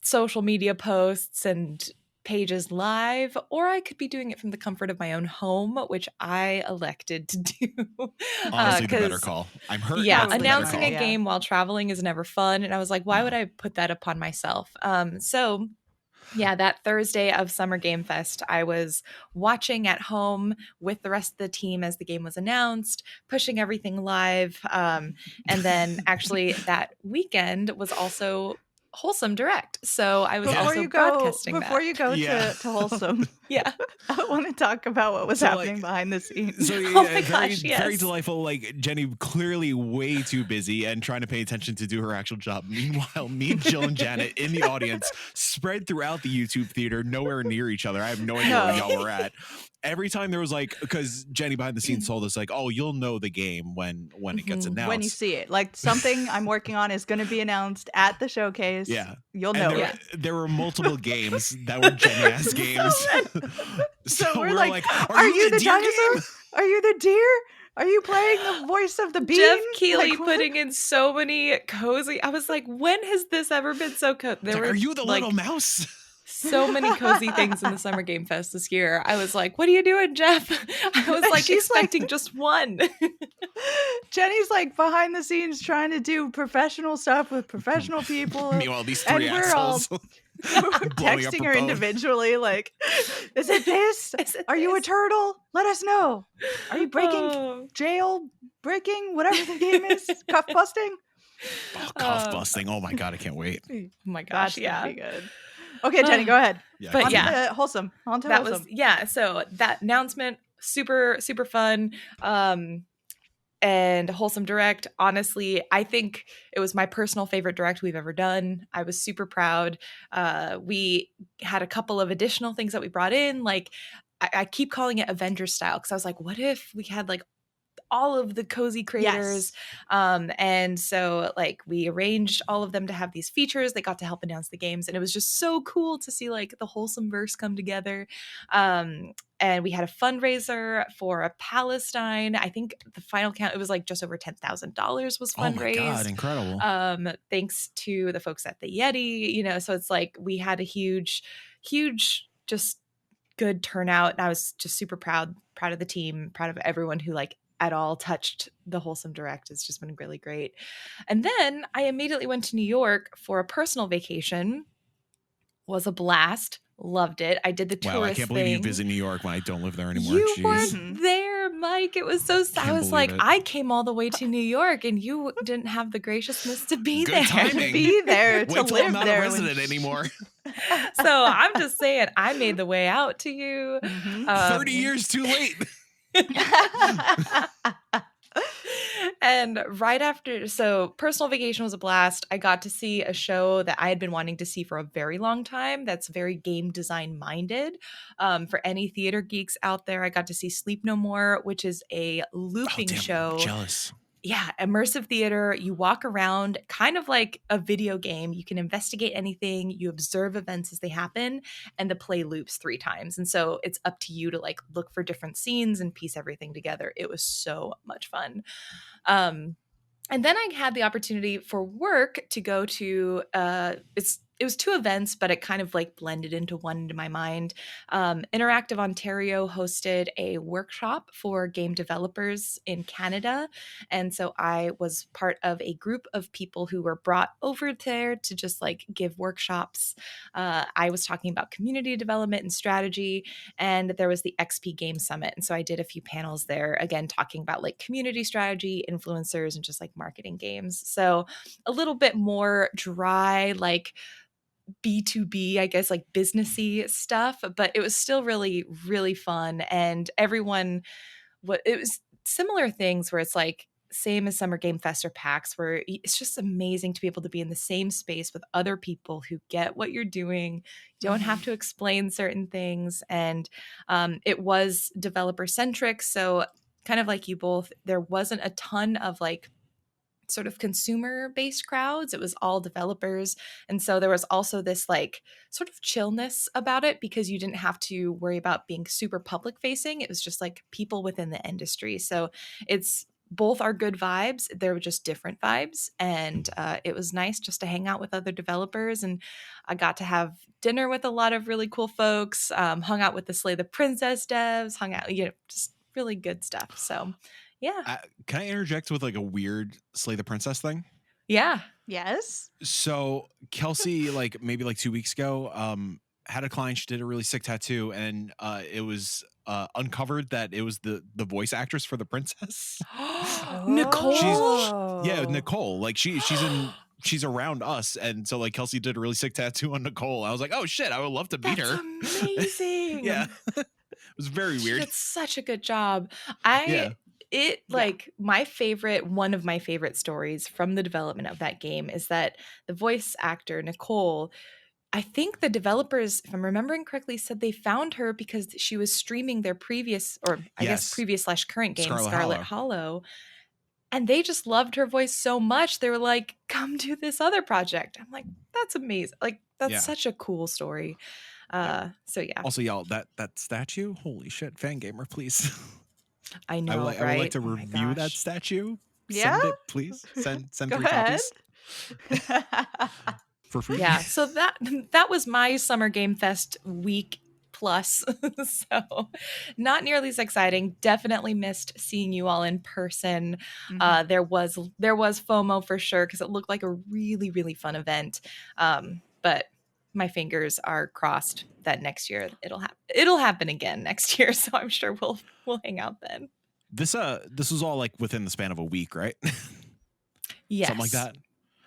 social media posts and pages live, or I could be doing it from the comfort of my own home, which I elected to do. Honestly, the better call. I'm hurt. Yeah, announcing a game while traveling is never fun, and I was like, why would I put that upon myself? So yeah, that Thursday of Summer Game Fest, I was watching at home with the rest of the team as the game was announced, pushing everything live. And then actually that weekend was also Wholesome Direct. So I was Before also you go, broadcasting before that. you go to Wholesome, Yeah. I want to talk about what was happening behind the scenes. So Oh my very, gosh, very yes. delightful. Like Jenny, clearly way too busy and trying to pay attention to do her actual job. Meanwhile, me, Jill, and Janet in the audience, spread throughout the YouTube theater, nowhere near each other. I have no idea where y'all were at. Every time there was like, because Jenny behind the scenes told us like, oh, you'll know the game when it gets announced. When you see it, like something I'm working on is going to be announced at the showcase. Yeah. You'll know it. There were multiple games that were Jenny-ass games. So we're like, are you the dinosaur? Are you the deer? Are you playing the voice of the bean? Jeff Keighley putting in so many cozy. I was like, when has this ever been so cozy? Are you the little mouse? So many cozy things in the Summer Game Fest this year. I was like, what are you doing, Jeff? I was like expecting just one. Jenny's like behind the scenes trying to do professional stuff with professional people. Meanwhile, these three assholes. Texting her individually, like, is it this? Are you a turtle? Let us know. Are you breaking jail breaking? Whatever the game is, cuff busting. Oh, cuff busting! Oh my god, I can't wait. Oh my gosh, yeah, be good. Okay, Jenny, go ahead. But Wholesome. On to that Wholesome. was So that announcement, super super fun. And Wholesome Direct, honestly, I think it was my personal favorite direct we've ever done. I was super proud. We had a couple of additional things that we brought in. Like, I keep calling it Avengers style because I was like, what if we had like all of the cozy creators? And so like we arranged all of them to have these features. They got to help announce the games, and it was just so cool to see like the Wholesome verse come together. And we had a fundraiser for a Palestine. I think the final count, it was like just over $10,000 was fundraised. Oh my god, incredible. Thanks to the folks at the Yeti, so it's like we had a huge just good turnout, and I was just super proud of the team, proud of everyone who like at all touched the Wholesome Direct. It's just been really great. And then I immediately went to New York for a personal vacation. Was a blast. Loved it. I did the tourist Wow, I can't believe thing. you visit New York when I don't live there anymore. You weren't there, Mike. It was so sad. I was like, I came all the way to New York and you didn't have the graciousness to be Good there. timing. To be there, to Wait till live I'm not there. a resident anymore. So I'm just saying, I made the way out to you. 30 years too late. And right after, so personal vacation was a blast. I got to see a show that I had been wanting to see for a very long time that's very game design minded. For any theater geeks out there, I got to see Sleep No More, which is a looping show. I'm jealous. Yeah, immersive theater. You walk around kind of like a video game. You can investigate anything. You observe events as they happen, and the play loops 3 times. And so it's up to you to like look for different scenes and piece everything together. It was so much fun. And then I had the opportunity for work to go to it was 2 events, but it kind of like blended into one into my mind. Interactive Ontario hosted a workshop for game developers in Canada. And so I was part of a group of people who were brought over there to just like give workshops. I was talking about community development and strategy, and there was the XP Game Summit. And so I did a few panels there, again, talking about like community strategy, influencers, and just like marketing games. So a little bit more dry, like B2B, I guess, like businessy stuff, but it was still really, really fun. And everyone, it was similar things where it's like same as Summer Game Fest or PAX, where it's just amazing to be able to be in the same space with other people who get what you're doing. You don't have to explain certain things. And it was developer centric. So kind of like you both, there wasn't a ton of like sort of consumer based crowds. It was all developers. And so there was also this like sort of chillness about it because you didn't have to worry about being super public facing. It was just like people within the industry. So it's both are good vibes. They were just different vibes. And it was nice just to hang out with other developers. And I got to have dinner with a lot of really cool folks, hung out with the Slay the Princess devs, hung out, just really good stuff. So yeah. Can I interject with like a weird Slay the Princess thing? Yeah. Yes. So Kelsey, like maybe like 2 weeks ago, had a client. She did a really sick tattoo, and it was uncovered that it was the voice actress for the princess. Nicole. Nicole. Like she's in she's around us. And so like Kelsey did a really sick tattoo on Nicole. I was like, oh shit, I would love to meet her. Amazing. Yeah. It was very weird. She did such a good job. One of my favorite stories from the development of that game is that the voice actor, Nicole, I think the developers, if I'm remembering correctly, said they found her because she was streaming their previous, or I guess previous/current game, Scarlet Hollow. And they just loved her voice so much. They were like, come do this other project. I'm like, that's amazing. Like, that's such a cool story. So yeah. Also, y'all, that statue, holy shit, Fangamer, please. I know, I would like to review that statue. Yeah? Send it, please. Send Go 3 ahead. copies. For free. Yeah, so that was my Summer Game Fest week plus. So not nearly as exciting. Definitely missed seeing you all in person. There was FOMO for sure because it looked like a really, really fun event. But my fingers are crossed that next year it'll happen again next year. So I'm sure we'll hang out then. This was all like within the span of a week, right? Yes. Something like that.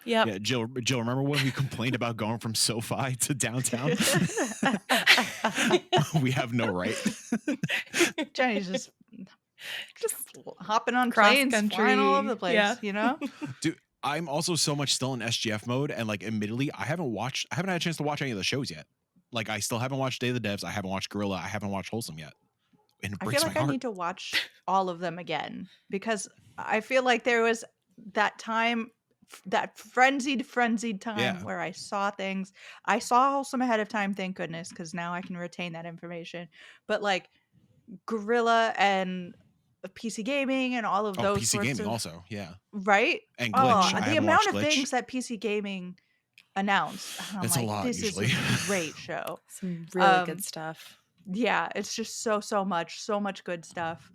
Yep. Yeah, Jill, remember when we complained about going from SoFi to downtown? We have no right. Jenny's just hopping on planes, flying all over the place, you know? Dude, I'm also so much still in SGF mode, and like admittedly, I haven't had a chance to watch any of the shows yet. Like I still haven't watched Day of the Devs, I haven't watched Gorilla, I haven't watched Wholesome yet. And it breaks I feel like my heart. I need to watch all of them again because I feel like there was that time, that frenzied time where I saw things. I saw Wholesome ahead of time, thank goodness, because now I can retain that information. But like Gorilla and PC Gaming and all of those PC Gaming also, yeah. Right? And Glitch. The amount of things that PC Gaming announced. It's like, a lot, this usually. is a great show. Some really good stuff. Yeah, it's just so much good stuff.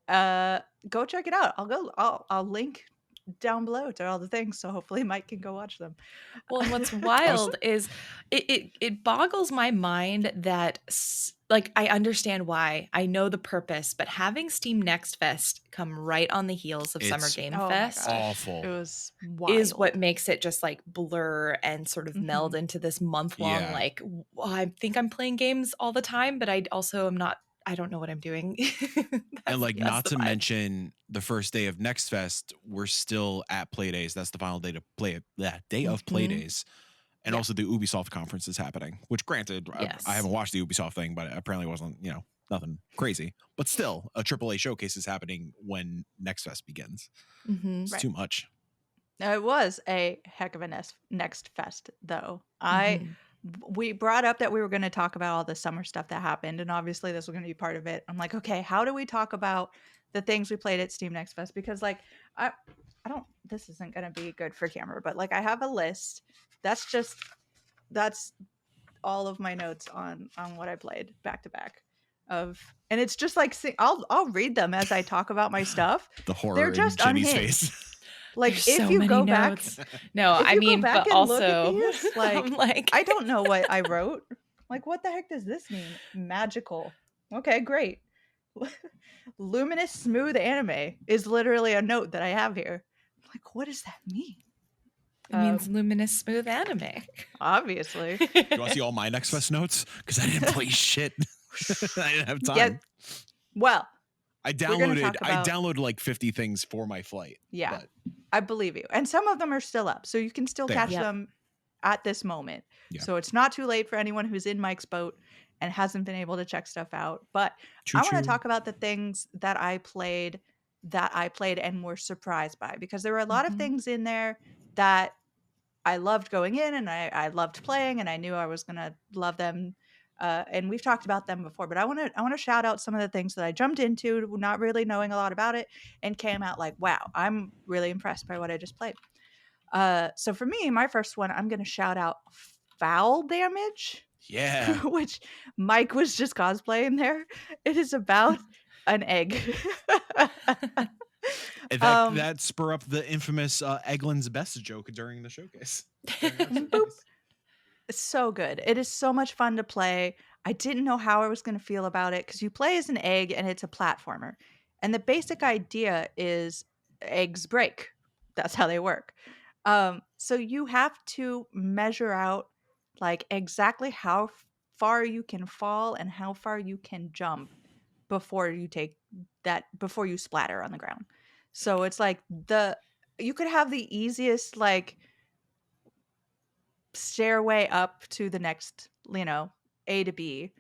Go check it out. I'll link down below to all the things, so hopefully Mike can go watch them. Well, and what's wild is it boggles my mind that like I understand why, I know the purpose, but having Steam Next Fest come right on the heels of Summer Game Fest, awful. It was wild. Is what makes it just like blur and sort of meld into this month-long like, I think I'm playing games all the time, but I also am not. I don't know what I'm doing. And like, not to mention the first day of Next Fest, we're still at Playdays. That's the final day to play that day of Playdays. And also the Ubisoft conference is happening, which granted, I haven't watched the Ubisoft thing, but it apparently wasn't, nothing crazy. But still, a AAA showcase is happening when Next Fest begins. It's too much. It was a heck of a Next Fest, though. We brought up that we were going to talk about all the summer stuff that happened, and obviously this was going to be part of it. I'm like, okay, how do we talk about the things we played at Steam Next Fest? Because like, I don't, this isn't going to be good for camera, but like I have a list. That's all of my notes on what I played back to back and it's just like, I'll read them as I talk about my stuff. The horror They're just in Jenny's unhinged. face. Like There's if so you many go notes. back, no, I mean, but also look at these, like I I don't know what I wrote. Like, what the heck does this mean? Magical. Okay, great. Luminous smooth anime is literally a note that I have here. Like, what does that mean? It means luminous smooth anime. Obviously. Do you want to see all my Next Fest notes? Because I didn't play shit. I didn't have time. Yeah. Well, I downloaded like 50 things for my flight. Yeah. I believe you. And some of them are still up, so you can still catch them at this moment. Yeah. So it's not too late for anyone who's in Mike's boat and hasn't been able to check stuff out. But I want to talk about the things that I played and were surprised by, because there were a lot of things in there that I loved going in and I loved playing and I knew I was going to love them. And we've talked about them before, but I want to shout out some of the things that I jumped into, not really knowing a lot about it, and came out like, wow, I'm really impressed by what I just played. So for me, my first one, I'm going to shout out Foul Damage. Yeah. Which Mike was just cosplaying there. It is about an egg. That spur up the infamous Eggland's Best joke during the showcase. Boop. It's so good. It is so much fun to play. I didn't know how I was going to feel about it because you play as an egg and it's a platformer. And the basic idea is eggs break. That's how they work. So you have to measure out like exactly how far you can fall and how far you can jump before you before you splatter on the ground. So it's like you could have the easiest like stairway up to the next, A to B.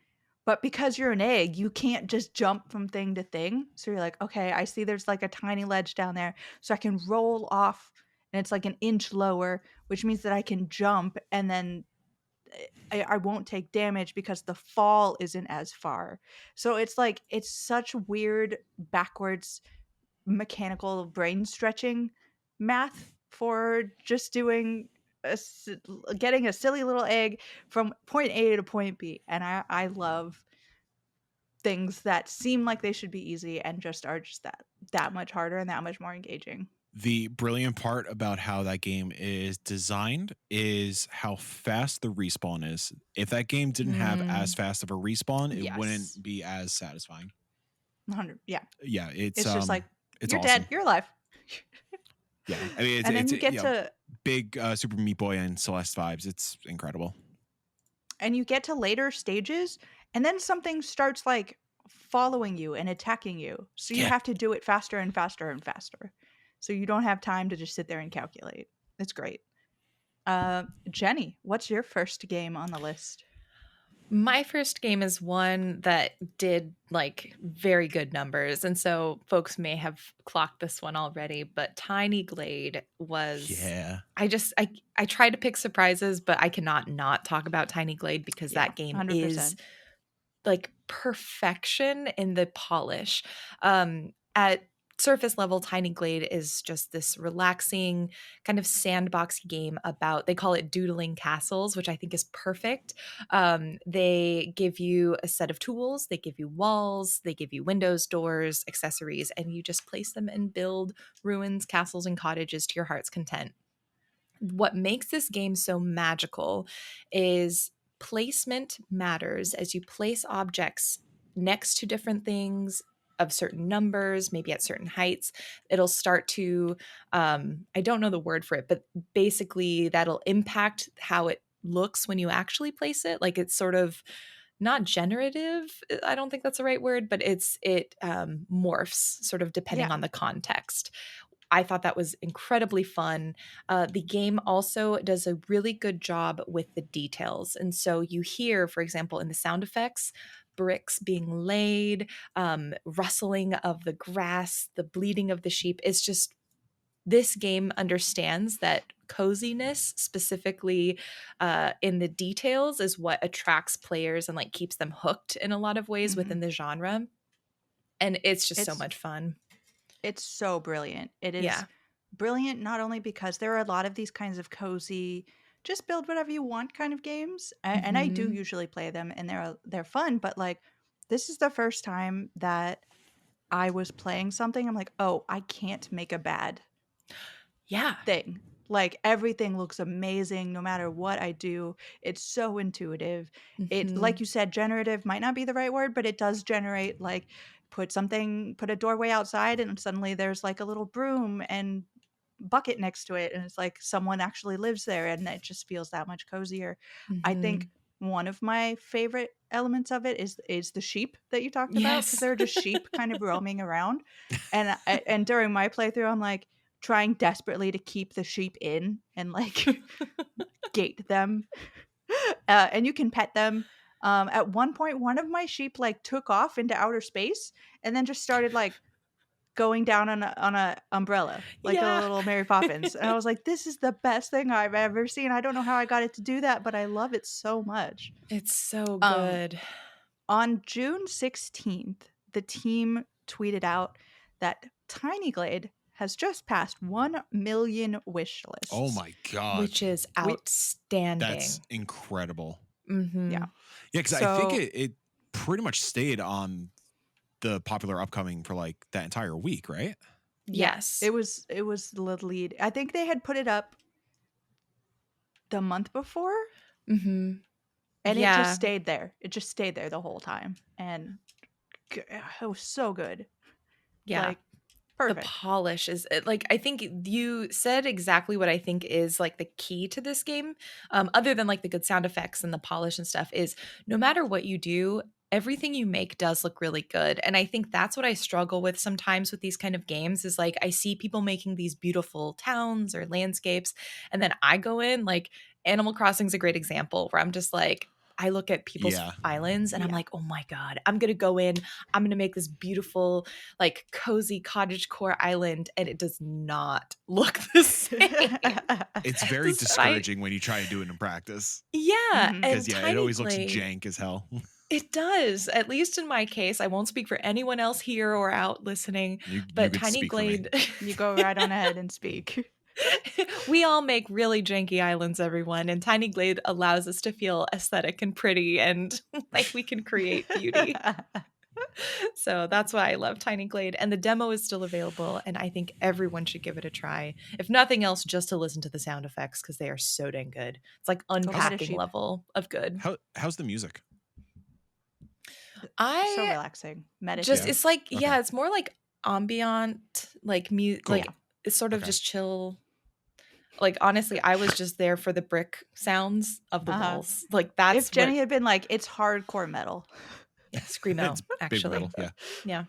But because you're an egg, you can't just jump from thing to thing. So you're like, okay, I see there's like a tiny ledge down there. So I can roll off and it's like an inch lower, which means that I can jump and then I won't take damage because the fall isn't as far. So it's like, it's such weird backwards mechanical brain stretching math for just doing getting a silly little egg from point A to point B. And I love things that seem like they should be easy and just are just that much harder and that much more engaging. The brilliant part about how that game is designed is how fast the respawn is. If that game didn't have as fast of a respawn, it wouldn't be as satisfying. 100, yeah. Yeah, It's just like, it's you're awesome. dead, you're alive. Yeah, I mean, and then it's you get to big Super Meat Boy and Celeste vibes. It's incredible. And you get to later stages, and then something starts like following you and attacking you. So you have to do it faster and faster and faster. So you don't have time to just sit there and calculate. It's great. Jenny, what's your first game on the list? My first game is one that did like very good numbers. And so folks may have clocked this one already, but Tiny Glade was. Yeah. I tried to pick surprises, but I cannot not talk about Tiny Glade because that game 100%. is like perfection in the polish. At surface level, Tiny Glade is just this relaxing kind of sandbox game about, they call it doodling castles, which I think is perfect. They give you a set of tools, they give you walls, they give you windows, doors, accessories, and you just place them and build ruins, castles, and cottages to your heart's content. What makes this game so magical is placement matters. As you place objects next to different things of certain numbers, maybe at certain heights, it'll start to, I don't know the word for it, but basically that'll impact how it looks when you actually place it. Like it's sort of not generative. I don't think that's the right word, but it morphs sort of depending on the context. I thought that was incredibly fun. The game also does a really good job with the details. And so you hear, for example, in the sound effects, bricks being laid, rustling of the grass, the bleating of the sheep. It's just, this game understands that coziness, specifically in the details, is what attracts players and like keeps them hooked in a lot of ways within the genre. And it's just so much fun. It's so brilliant. It is brilliant not only because there are a lot of these kinds of cozy, just build whatever you want kind of games, and I do usually play them, and they're fun. But like, this is the first time that I was playing something. I'm like, oh, I can't make a bad thing. Like everything looks amazing no matter what I do. It's so intuitive. It, like you said, generative might not be the right word, but it does generate like put a doorway outside and suddenly there's like a little broom and bucket next to it and it's like someone actually lives there and it just feels that much cozier. I think one of my favorite elements of it is the sheep that you talked about, because they're just sheep kind of roaming around. And during my playthrough, I'm like trying desperately to keep the sheep in and like gate them. And you can pet them. At one point, one of my sheep like took off into outer space and then just started like going down on a umbrella like a little Mary Poppins. And I was like, this is the best thing I've ever seen. I don't know how I got it to do that, but I love it so much. It's so good. On June 16th, the team tweeted out that Tiny Glade has just passed 1 million wish lists. Oh my God. Which is outstanding. That's incredible. Yeah. Yeah, because I think it pretty much stayed on the popular upcoming for like that entire week, right? Yes. It was the lead. I think they had put it up the month before. And it just stayed there. It just stayed there the whole time. And it was so good. Yeah. Like, The Perfect. polish is like, I think you said exactly what I think is like the key to this game, other than like the good sound effects and the polish and stuff, is no matter what you do, everything you make does look really good. And I think that's what I struggle with sometimes with these kind of games is like I see people making these beautiful towns or landscapes, and then I go in, like Animal Crossing is a great example where I'm just like, I look at people's Yeah. islands and I'm like, oh my God, I'm going to go in, I'm going to make this beautiful, like cozy cottagecore island, and it does not look the same. It's very discouraging when you try to do it in practice. Yeah. Because, And it always looks Blade, jank as hell. it does, at least in my case. I won't speak for anyone else here or out listening, You but could Tiny speak for me. Glade. You go right on ahead and speak. We all make really janky islands, everyone, and Tiny Glade allows us to feel aesthetic and pretty and like we can create beauty. So that's why I love Tiny Glade, and the demo is still available, and I think everyone should give it a try. If nothing else, just to listen to the sound effects because they are so dang good. It's like unpacking level of good. How's the music? So relaxing, meditative. It's like it's more like ambient, like Cool. like it's sort of just chill. Like honestly, I was just there for the brick sounds of the walls. Like that's if Jenny had been like, it's hardcore metal. Yeah, screamo, actually. Big metal, yeah.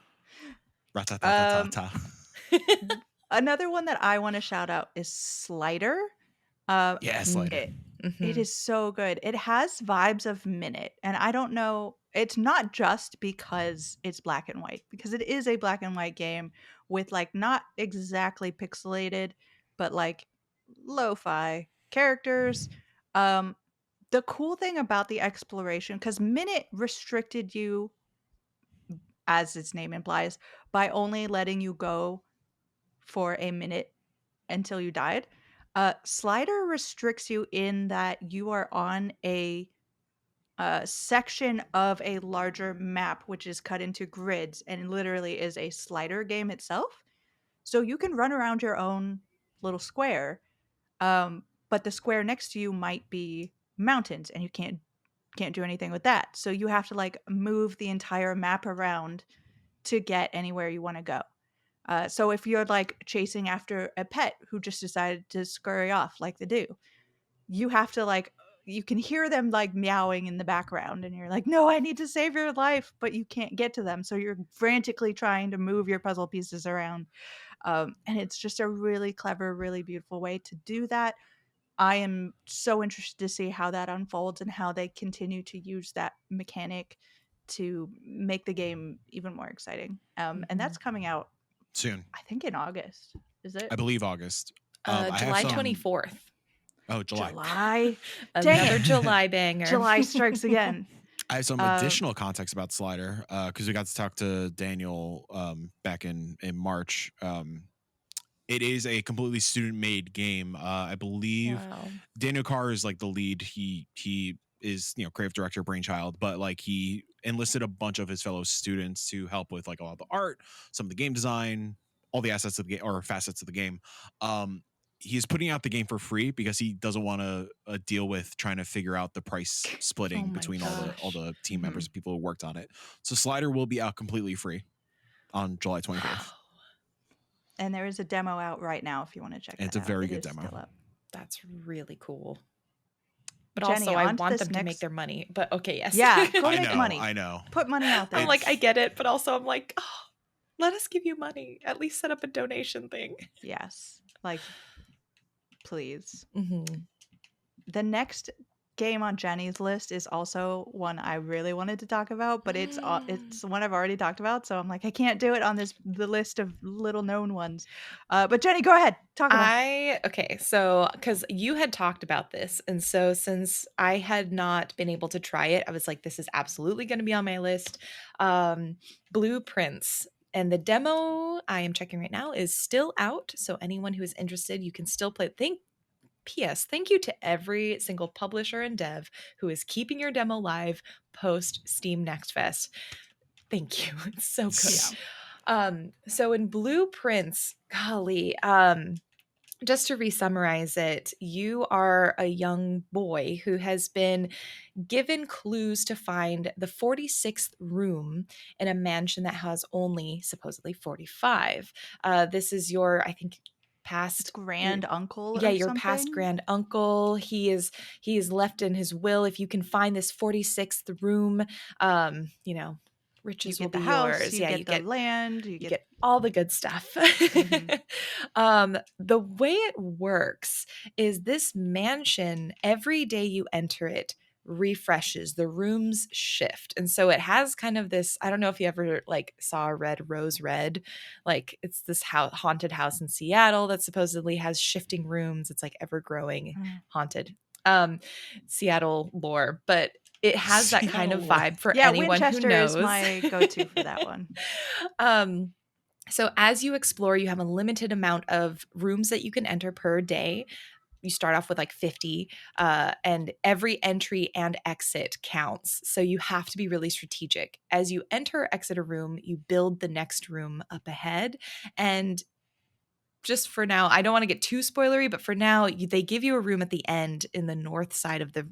Another one that I want to shout out is Slider. Slider. It is so good. It has vibes of Minute, and I don't know. It's not just because it's black and white, because it is a black and white game with like not exactly pixelated, but like lo-fi characters. The cool thing about the exploration, because Minute restricted you, as its name implies, by only letting you go for a minute until you died. Slider restricts you in that you are on a section of a larger map, which is cut into grids and literally is a slider game itself. So you can run around your own little square, but the square next to you might be mountains, and you can't do anything with that. So you have to like move the entire map around to get anywhere you want to go. So if you're like chasing after a pet who just decided to scurry off like they do, you have to like, you can hear them like meowing in the background, and you're like, no, I need to save your life, but you can't get to them. So you're frantically trying to move your puzzle pieces around. And it's just a really clever, really beautiful way to do that. I am so interested to see how that unfolds and how they continue to use that mechanic to make the game even more exciting. And that's coming out soon. I think in August. Is it? I believe August. July 24th. Oh, July. Another July banger. July strikes again. I have some additional context about Slider because we got to talk to Daniel back in March. It is a completely student-made game. I believe Daniel Carr is like the lead. He is creative director, brainchild, but like he enlisted a bunch of his fellow students to help with like all the art, some of the game design, all the assets of the game or facets of the game. He's putting out the game for free because he doesn't want to deal with trying to figure out the price splitting between all the team members and people who worked on it. So Slider will be out completely free on July 24th. Wow. And there is a demo out right now if you want to check it out. It's a very good demo. That's really cool. But Jenny, also, I want them to make their money. But okay, yes. Yeah, go make money. I know. Put money out there. I'm like, I get it. But also, I'm like, oh, let us give you money. At least set up a donation thing. Yes. Like, please. Mm-hmm. The next game on Jenny's list is also one I really wanted to talk about, but it's one I've already talked about, so I'm like, I can't do it on the list of little known ones. But Jenny, go ahead, talk about it. Okay, so because you had talked about this, and so since I had not been able to try it, I was like, this is absolutely going to be on my list. Blueprints. And the demo I am checking right now is still out, so anyone who is interested, you can still play. P.S. Thank you to every single publisher and dev who is keeping your demo live post Steam Next Fest. Thank you. It's so good. Yeah. So in Blueprints, golly, just to re-summarize it, you are a young boy who has been given clues to find the 46th room in a mansion that has only supposedly 45. This is your, I think, It's past grand uncle yeah, or your past something. grand uncle. He is left in his will, if you can find this 46th room, you know, You riches will get the be house, yours. you Yeah, get the land, you you get get all the good stuff. Mhm. The way it works is this mansion, every day you enter it, refreshes. The rooms shift. And so it has kind of this, I don't know if you ever like saw Red Rose Red, like it's this haunted house in Seattle that supposedly has shifting rooms. It's like ever growing Mm. haunted. Seattle lore, but it has that kind of Seattle lore. vibe for Yeah, anyone who Winchester is knows. my go-to for that one. So as you explore, you have a limited amount of rooms that you can enter per day. You start off with like 50, and every entry and exit counts. So you have to be really strategic. As you enter or exit a room, you build the next room up ahead. And just for now, I don't want to get too spoilery, but for now, they give you a room at the end in the north side of the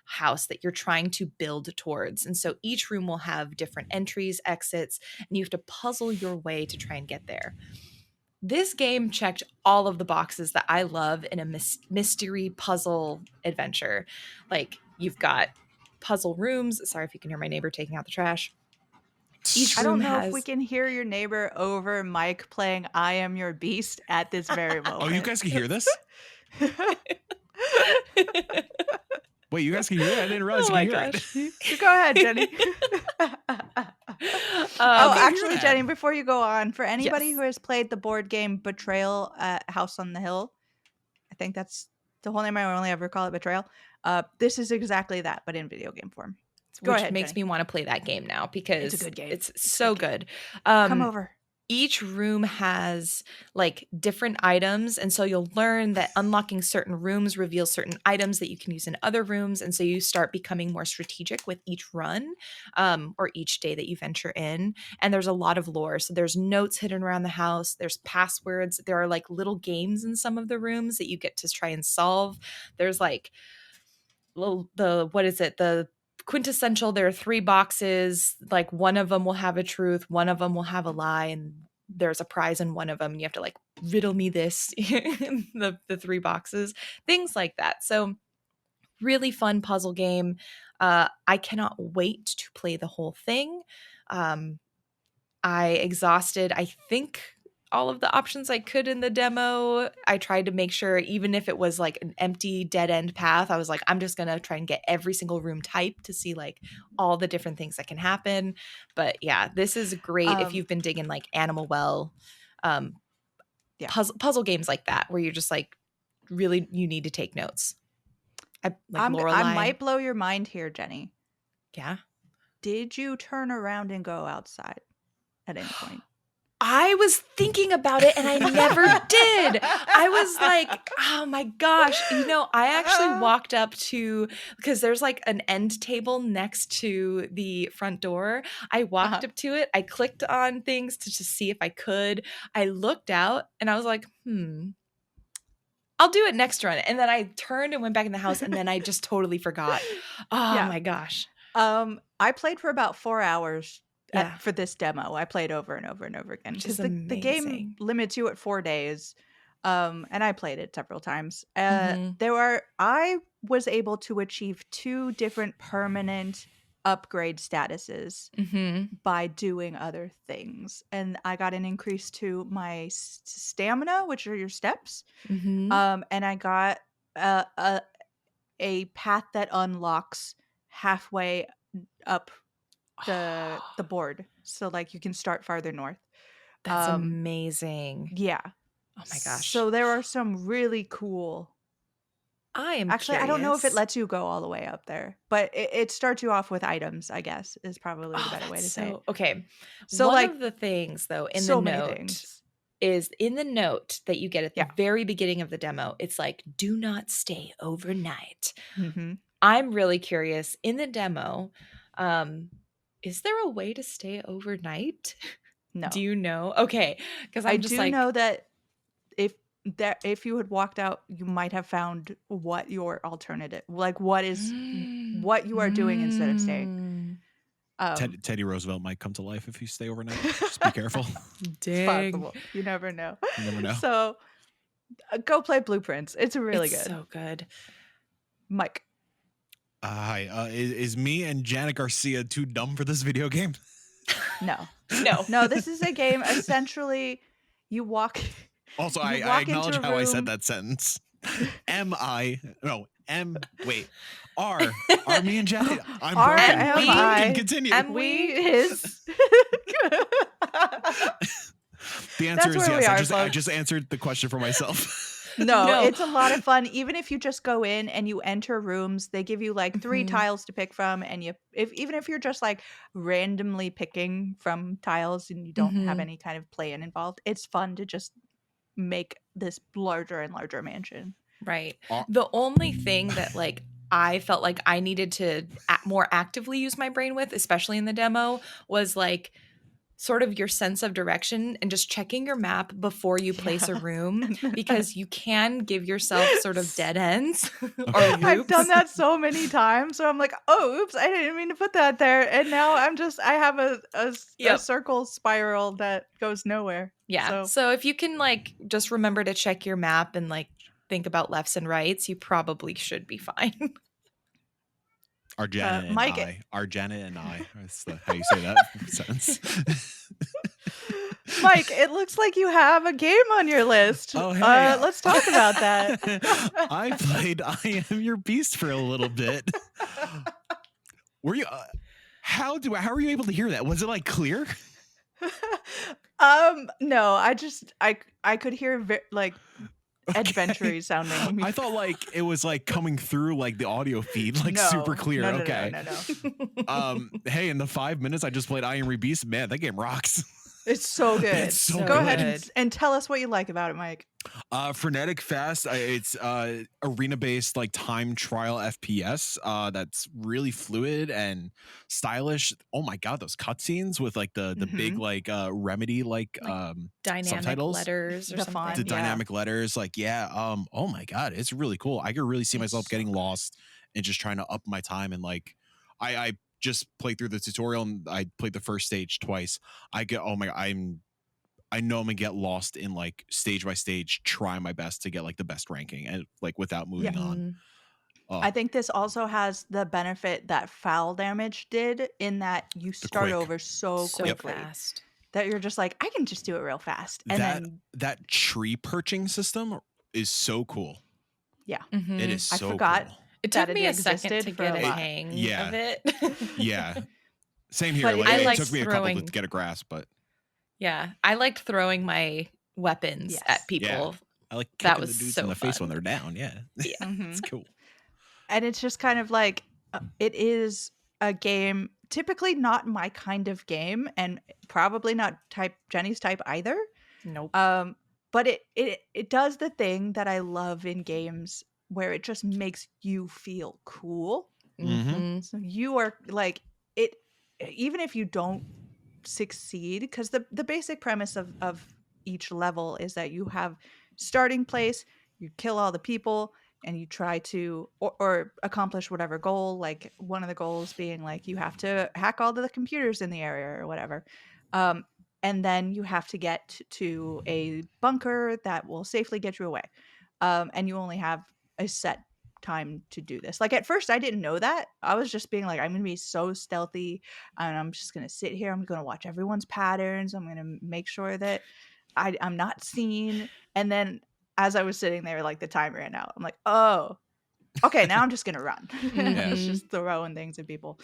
house that you're trying to build towards. And so each room will have different entries, exits, and you have to puzzle your way to try and get there. This game checked all of the boxes that I love in a mystery puzzle adventure. Like, you've got puzzle rooms. Sorry if you can hear my neighbor taking out the trash. Each I room don't know if we has can hear your neighbor over Mike playing I Am Your Beast at this very Oh, you moment. guys can hear this? Wait, you guys can hear it? I didn't realize Oh you could my hear it. gosh. You go ahead, Jenny. I Oh, can't hear actually, that. Jenny, before you go on, for anybody Yes. who has played the board game Betrayal at House on the Hill, I think that's the whole name. I only ever call it Betrayal. This is exactly that, but in video game form. Go Which ahead, makes Jenny. me want to play that game now It's a because good game. it's It's a good so game. good. Come over. Each room has like different items, and so you'll learn that unlocking certain rooms reveals certain items that you can use in other rooms, and so you start becoming more strategic with each run, or each day that you venture in. And there's a lot of lore, so there's notes hidden around the house, there's passwords, there are like little games in some of the rooms that you get to try and solve. There's like the quintessential, there are 3 boxes, like one of them will have a truth, one of them will have a lie, and there's a prize in one of them, and you have to like riddle me this in the 3 boxes, things like that. So really fun puzzle game. I cannot wait to play the whole thing. I exhausted, I think, all of the options I could in the demo. I tried to make sure, even if it was like an empty dead end path, I was like, I'm just going to try and get every single room type to see like all the different things that can happen. But yeah, this is great if you've been digging like Animal Well, Yeah. puzzle games like that, where you're just like, really, you need to take notes. Like I Lorelei. might blow your mind here, Jenny. Yeah. Did you turn around and go outside at any point? I was thinking about it and I never did. I was like, oh my gosh. You know, I actually walked up to, because there's like an end table next to the front door. I walked up to it. I clicked on things to just see if I could. I looked out and I was like, I'll do it next run. And then I turned and went back in the house and then I just totally forgot. Oh Yeah. my gosh. I played for about 4 hours Yeah. for this demo. I played over and over and over again Which is because the game amazing. limits you at 4 days. And I played it several times. Mhm. I was able to achieve 2 different permanent upgrade statuses Mhm. by doing other things. And I got an increase to my stamina, which are your steps. Mhm. And I got a path that unlocks halfway up the board, so like you can start farther north. That's amazing. Yeah. Oh my gosh. So there are some really cool. I am Actually, I don't know if it curious. lets you go all the way up there, but it starts you off with items, I guess, is probably the Oh, better way that's to say it. so okay. So One like of the things though in the so many note things. is in the note that you get at the Yeah. very beginning of the demo, it's like, do not stay overnight. Mhm. I'm really curious in the demo, is there a way to stay overnight? No. Do you know? Okay, because I I'm just do like, know that if that if you had walked out, you might have found what your alternative, like what you are doing instead of staying. Teddy Roosevelt might come to life if you stay overnight. Just be careful. It's possible. You never know. You never know. So go play Blueprints. It's really good. So good. Mike. Hi. Is me and Janet Garcia too dumb for this video game? No. This is a game. Essentially, you walk. Also, I acknowledge how I said that sentence. Are me and Janet? I'm broken. We can continue. The answer is yes. I just answered the question for myself. No, it's a lot of fun. Even if you just go in and you enter rooms, they give you like 3 tiles to pick from, and even if you're just like randomly picking from tiles and you don't have any kind of play-in involved, it's fun to just make this larger and larger mansion. Right. The only thing that like I felt like I needed to more actively use my brain with, especially in the demo, was like sort of your sense of direction and just checking your map before you place a room, because you can give yourself sort of dead ends or loops. I've done that so many times, so I'm like, oh, oops, I didn't mean to put that there, and now I have a circle spiral that goes nowhere. Yeah. So if you can like just remember to check your map and like think about lefts and rights, you probably should be fine. Arjana and I. That's how you say that sentence. Mike, it looks like you have a game on your list. Oh, hey. Let's talk about that. I played I Am Your Beast for a little bit. Were you? How are you able to hear that? Was it like clear? No, I could hear like adventure-y sounding. I thought like it was like coming through like the audio feed, like super clear. No, okay. No. Hey, in the 5 minutes I just played I Am Your Beast, man, that game rocks. It's so good. It's so Go ahead and tell us what you like about it, Mike. Frenetic fast. It's arena-based like time trial FPS. That's really fluid and stylish. Oh my god, those cutscenes with like the big like Remedy like dynamic subtitles, letters or something. The dynamic letters, like oh my god, it's really cool. I could really see myself getting lost and just trying to up my time, and like I just played through the tutorial and I played the first stage twice. I know I'm gonna get lost in like stage by stage, try my best to get like the best ranking and like without moving on. I think this also has the benefit that foul damage did, in that you start over so quickly fast that you're just like, I can just do it real fast. And that tree perching system is so cool. Yeah. It is so I forgot. cool. It took me a second to get a hang of it. Yeah. Same here. But it took me a couple to get a grasp, but yeah, I liked throwing my weapons at people. Yeah. I like kicking the dudes in the face when they're down. Yeah. It's cool. And it's just kind of like, it is a game, typically not my kind of game, and probably not Jenny's type either. Nope. But it does the thing that I love in games, where it just makes you feel cool. So you are like it, even if you don't succeed, because the basic premise of each level is that you have starting place, you kill all the people, and you try to or accomplish whatever goal. Like one of the goals being like you have to hack all the computers in the area or whatever. And then you have to get to a bunker that will safely get you away. And you only have a set time to do this. Like at first I didn't know that. I was just being like, I'm gonna be so stealthy and I'm just gonna sit here, I'm gonna watch everyone's patterns, I'm gonna make sure that I'm not seen. And then as I was sitting there, like the time ran out. I'm like, oh, okay, now I'm just gonna run. It's just throwing things at people.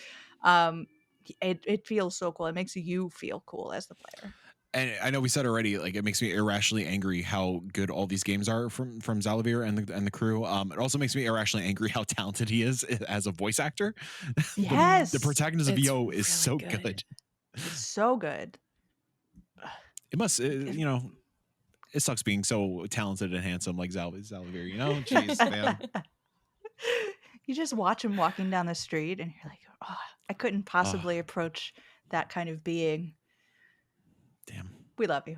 It feels so cool. It makes you feel cool as the player. And I know we said already, like it makes me irrationally angry how good all these games are from Xalavir and the crew. It also makes me irrationally angry how talented he is as a voice actor. Yes, the protagonist of EO is really so good. It's so good. It must, you know, it sucks being so talented and handsome like Xalavir. You know, jeez, man. You just watch him walking down the street, and you're like, oh, I couldn't possibly approach that kind of being. Damn. We love you.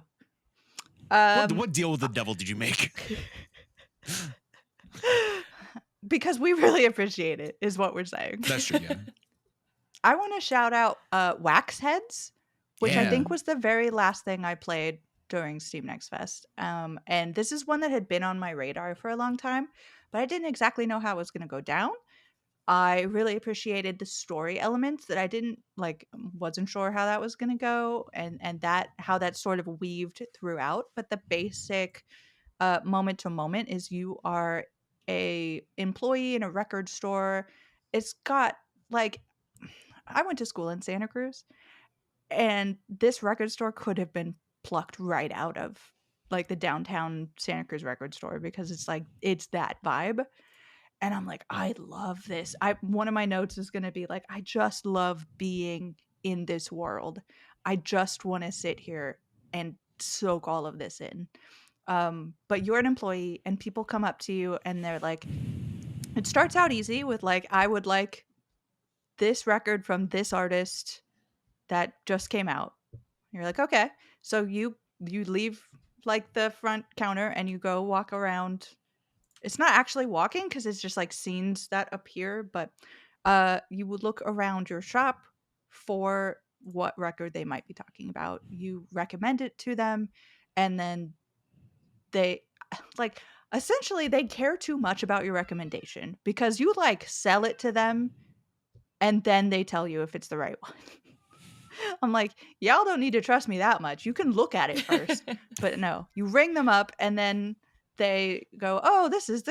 What deal with the devil did you make? Because we really appreciate it, is what we're saying. That's true, yeah. I want to shout out Wax Heads, which I think was the very last thing I played during Steam Next Fest. And this is one that had been on my radar for a long time, but I didn't exactly know how it was going to go down. I really appreciated the story elements that I wasn't sure how that was going to go, and that how that sort of weaved throughout. But the basic moment to moment is you are a employee in a record store. It's got I went to school in Santa Cruz, and this record store could have been plucked right out of the downtown Santa Cruz record store, because it's that vibe. And I'm like, I love this. One of my notes is going to be I just love being in this world. I just want to sit here and soak all of this in. But you're an employee, and people come up to you and they're like, it starts out easy with I would like this record from this artist that just came out. You're like, okay. So you leave the front counter and you go walk around. It's not actually walking because it's just scenes that appear, but you would look around your shop for what record they might be talking about. You recommend it to them, and then they essentially they care too much about your recommendation, because you sell it to them and then they tell you if it's the right one. I'm like, y'all don't need to trust me that much. You can look at it first. But no, you ring them up and then they go, oh, this is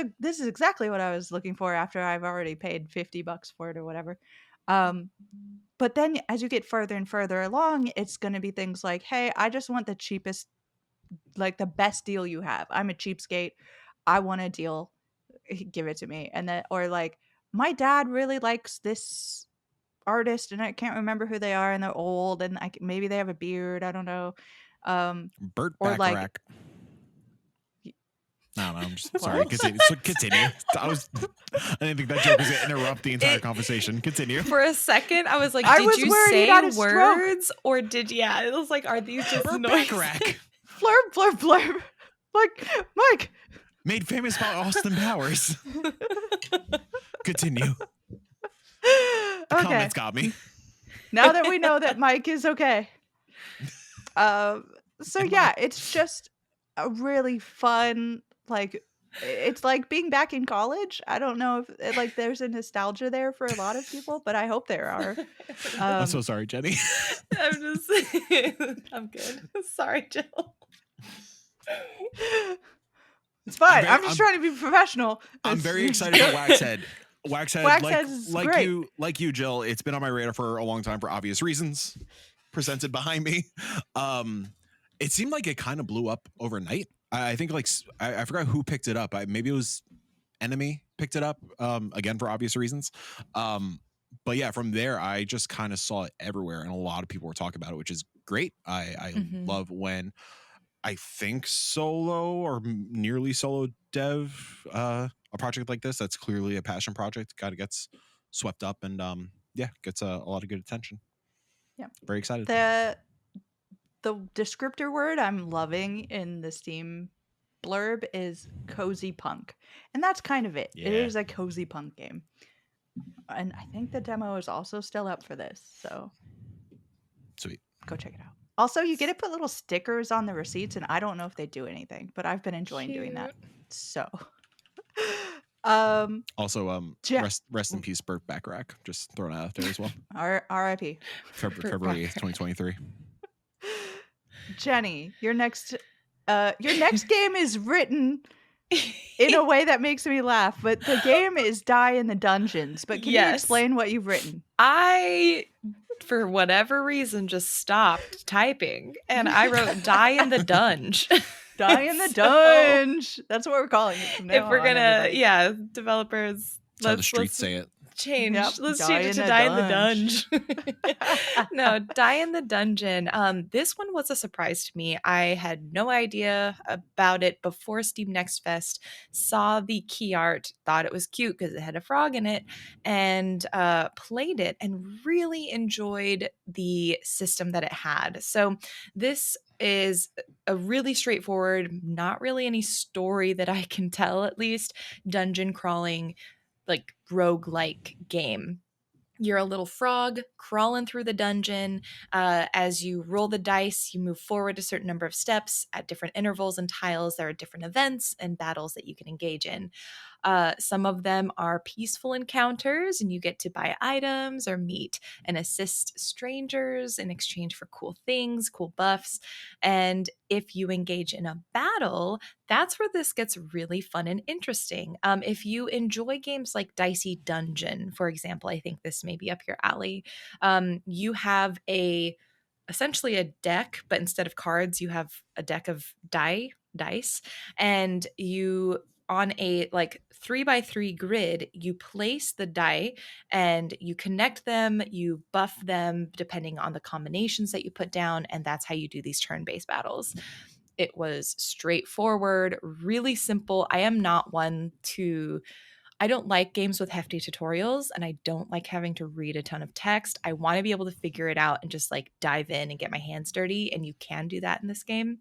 exactly what I was looking for, after I've already paid $50 for it or whatever. But then as you get further and further along, it's going to be things like, hey, I just want the cheapest, the best deal you have. I'm a cheapskate. I want a deal. Give it to me. And then, or my dad really likes this artist and I can't remember who they are, and they're old, and maybe they have a beard. I don't know. Burt or Bacharach. I don't know. I'm just sorry. Continue. I didn't think that joke was going to interrupt the entire conversation. Continue. For a second, I was like, did you say words or did it was like, are these just Burt noises? Bacharach. Blurb, blurb, blurb. Mike. Made famous by Austin Powers. Continue. The comments got me. Now that we know that Mike is okay. So yeah, it's just a really fun, it's like being back in college. I don't know if there's a nostalgia there for a lot of people, but I hope there are. I'm so sorry, Jenny. I'm good. Sorry, Jill. It's fine. I'm just trying to be professional. I'm very excited for Waxhead. Waxhead, like you, Jill. It's been on my radar for a long time for obvious reasons. Presented behind me. It seemed like it kind of blew up overnight. I think I forgot who picked it up. Maybe it was Enemy picked it up. Again for obvious reasons. But yeah, from there I just kind of saw it everywhere, and a lot of people were talking about it, which is great. I love when I think solo or nearly solo dev a project like this that's clearly a passion project kind of gets swept up and gets a lot of good attention. Yeah, very excited. The descriptor word I'm loving in the Steam blurb is cozy punk, and that's kind of it. Yeah. It is a cozy punk game, and I think the demo is also still up for this, so sweet, go check it out. Also, you get to put little stickers on the receipts, and I don't know if they do anything, but I've been enjoying doing that. So, also, rest in peace, Burt Bacharach. Just throwing it out there as well. R.I.P. February 8th, 2023. Jenny, your next game is written in a way that makes me laugh, but the game is Die in the Dungeons. But can you explain what you've written? I, for whatever reason, just stopped typing, and I wrote Die in the Dunge. Die in the Dunge. That's what we're calling it from now if we're on, gonna, developers. That's how the streets say it. change. Yep, Let's die change it in to the die in the dungeon. dungeon. No, die in the dungeon. This one was a surprise to me. I had no idea about it before Steam Next Fest. Saw the key art, thought it was cute because it had a frog in it, and played it and really enjoyed the system that it had. So this is a really straightforward, not really any story that I can tell at least, dungeon crawling, like roguelike game. You're a little frog crawling through the dungeon. As you roll the dice, you move forward a certain number of steps at different intervals and tiles. There are different events and battles that you can engage in. Some of them are peaceful encounters, and you get to buy items or meet and assist strangers in exchange for cool things, cool buffs. And if you engage in a battle, that's where this gets really fun and interesting. If you enjoy games like Dicey Dungeon, for example, I think this may be up your alley. You have essentially a deck, but instead of cards, you have a deck of dice, and you on a like 3x3 grid, you place the die and you connect them, you buff them depending on the combinations that you put down, and that's how you do these turn-based battles. It was straightforward, really simple. I don't like games with hefty tutorials, and I don't like having to read a ton of text. I want to be able to figure it out and just like dive in and get my hands dirty, and you can do that in this game.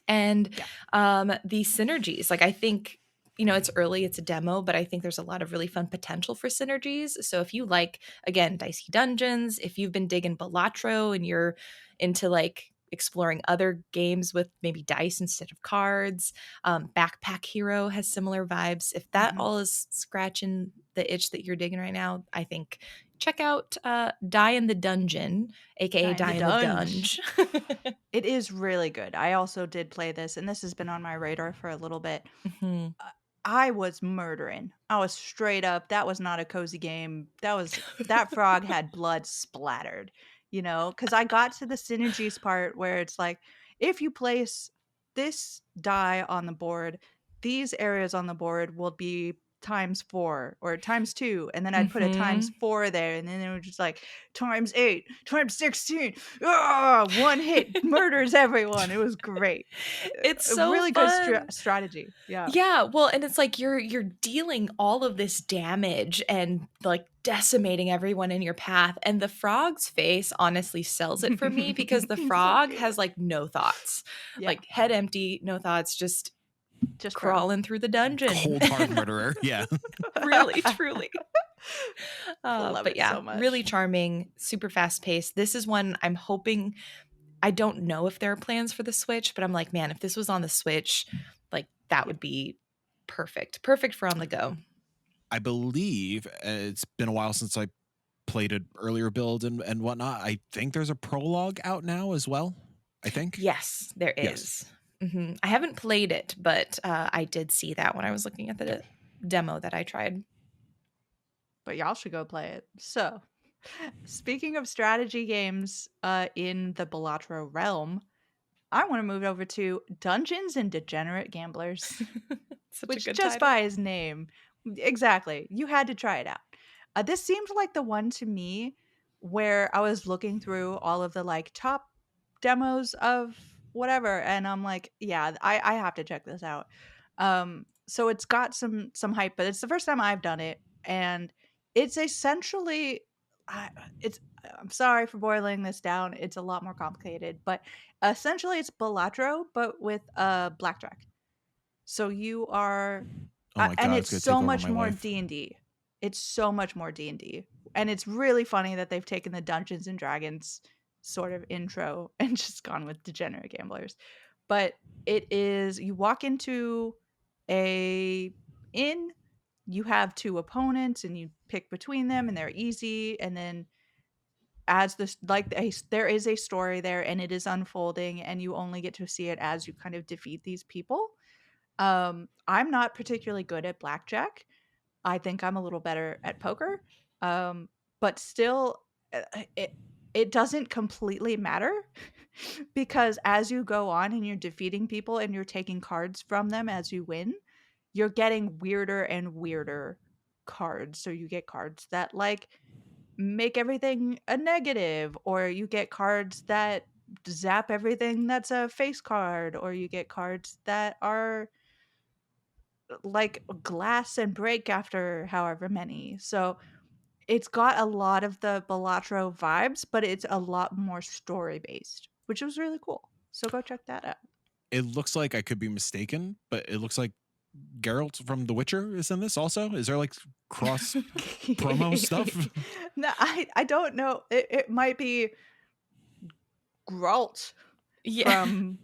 And Yeah. the synergies, like I think, you know, it's early, it's a demo, but I think there's a lot of really fun potential for synergies. So if you like, again, Dicey Dungeons, if you've been digging Balatro and you're into like exploring other games with maybe dice instead of cards, Backpack Hero has similar vibes. If that all is scratching the itch that you're digging right now, I think check out Die in the Dungeon, aka Die in the Dunge. It is really good. I also did play this, and this has been on my radar for a little bit. Mhm. I was murdering. I was straight up. That was not a cozy game. That frog had blood splattered, you know, because I got to the synergies part where it's like, if you place this die on the board, these areas on the board will be times 4 or times 2, and then I'd put a Mhm. times 4 there, and then it was just like times 8, times 16. One hit murders everyone. It was great. It's A so really good fun. strategy. Yeah. Yeah, well, and it's like you're dealing all of this damage and like decimating everyone in your path, and the frog's face honestly sells it for me because the He's so frog cute. has like no thoughts. Yeah, Like head empty, no thoughts, just just frog. crawling through the dungeon. Cold hard murderer. Yeah. Really, truly. Love But it yeah, so really much. charming, super fast paced. This is one I'm hoping. I don't know if there are plans for the Switch, but I'm like, man, if this was on the Switch, like that Yep. would be perfect. Perfect for on the go. I believe it's been a while since I played an earlier build and whatnot. I think there's a prologue out now as well. I think. Yes, there Yes. is. I haven't played it, but I did see that when I was looking at the demo that I tried. But y'all should go play it. So, speaking of strategy games in the Balatro realm, I want to move over to Dungeons and Degenerate Gamblers, Such a which good just title. by his name, exactly, you had to try it out. This seemed like the one to me where I was looking through all of the like top demos of whatever, and I'm like, yeah, I have to check this out. So it's got some hype, but it's the first time I've done it, and it's essentially, I, it's. I'm sorry for boiling this down. It's a lot more complicated, but essentially it's Balatro, but with blackjack. So you are, Oh my and god, it's it's gonna take so over much my more life. D&D. It's so much more D&D. And it's really funny that they've taken the Dungeons and Dragons sort of intro and just gone with Degenerate Gamblers. But it is, you walk into a inn, you have two opponents and you pick between them and they're easy, and then as this like there is a story there and it is unfolding and you only get to see it as you kind of defeat these people. I'm not particularly good at blackjack. I think I'm a little better at poker. Um, but still, it doesn't completely matter because as you go on and you're defeating people and you're taking cards from them as you win, you're getting weirder and weirder cards. So you get cards that like make everything a negative, or you get cards that zap everything that's a face card, or you get cards that are like glass and break after however many. So it's got a lot of the Balatro vibes, but it's a lot more story based, which was really cool. So go check that out. It looks like, I could be mistaken, but it looks like Geralt from The Witcher is in this also. Is there like cross promo stuff? No, I don't know. It might be Geralt from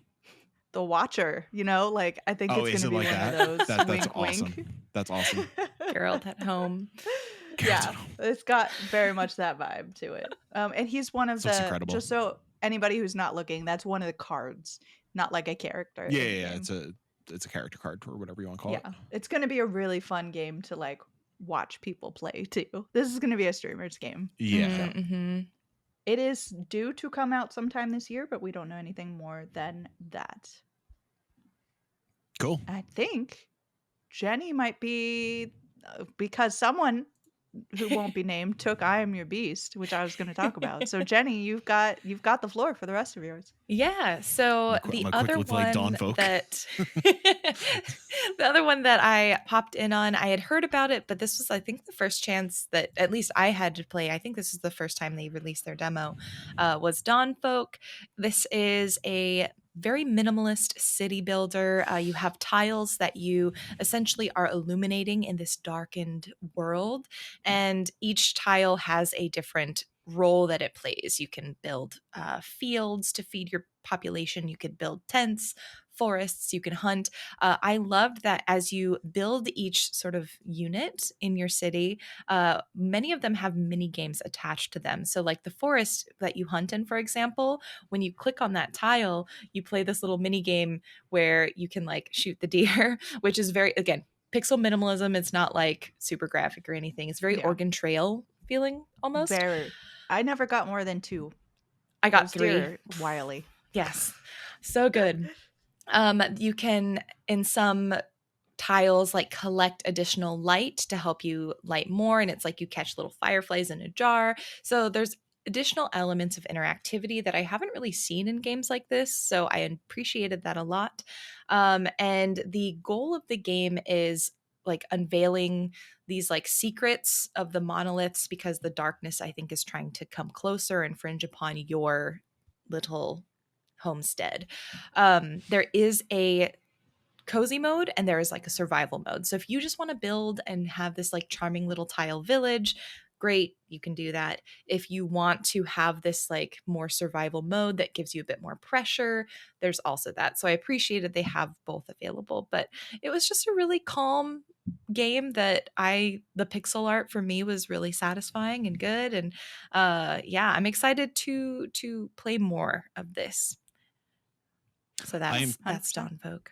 The Watcher, you know? Like, I think it's going to be like one that? of those That's wink awesome. wink. That's awesome. Geralt at home. Yeah, it's got very much that vibe to it. And he's one of the, incredible. just so anybody who's not looking, that's one of the cards, not like a character. Yeah. It's a character card or whatever you want to call it. Yeah, it's going to be a really fun game to like watch people play too. This is going to be a streamer's game. Yeah. Mm-hmm. It is due to come out sometime this year, but we don't know anything more than that. Cool. I think Jenny might be, because someone who won't be named took I Am Your Beast, which I was going to talk about. So Jenny, you've got the floor for the rest of yours. Yeah. So the other one that the other one that I popped in on, I had heard about it, but this was, I think, the first chance that at least I had to play. I think this is the first time they released their demo. Was Dawnfolk. This is a very minimalist city builder. You have tiles that you essentially are illuminating in this darkened world, and each tile has a different role that it plays. You can build fields to feed your population. You could build tents, forests, you can hunt. I loved that as you build each sort of unit in your city, many of them have mini games attached to them. So like the forest that you hunt in, for example, when you click on that tile, you play this little mini game where you can like shoot the deer, which is very, again, pixel minimalism. It's not like super graphic or anything. It's very Oregon Trail feeling almost. Very. I never got more than 2. I got 3. Wily. Yes. So good. You can, in some tiles, like collect additional light to help you light more. And it's like you catch little fireflies in a jar. So there's additional elements of interactivity that I haven't really seen in games like this. So I appreciated that a lot. And the goal of the game is like unveiling these like secrets of the monoliths, because the darkness, I think, is trying to come closer and fringe upon your little homestead. There is a cozy mode and there is like a survival mode. So if you just want to build and have this like charming little tile village, great, you can do that. If you want to have this like more survival mode that gives you a bit more pressure, there's also that. So I appreciated they have both available, but it was just a really calm game that the pixel art for me was really satisfying and good. And yeah, I'm excited to play more of this. So that's Dawnfolk.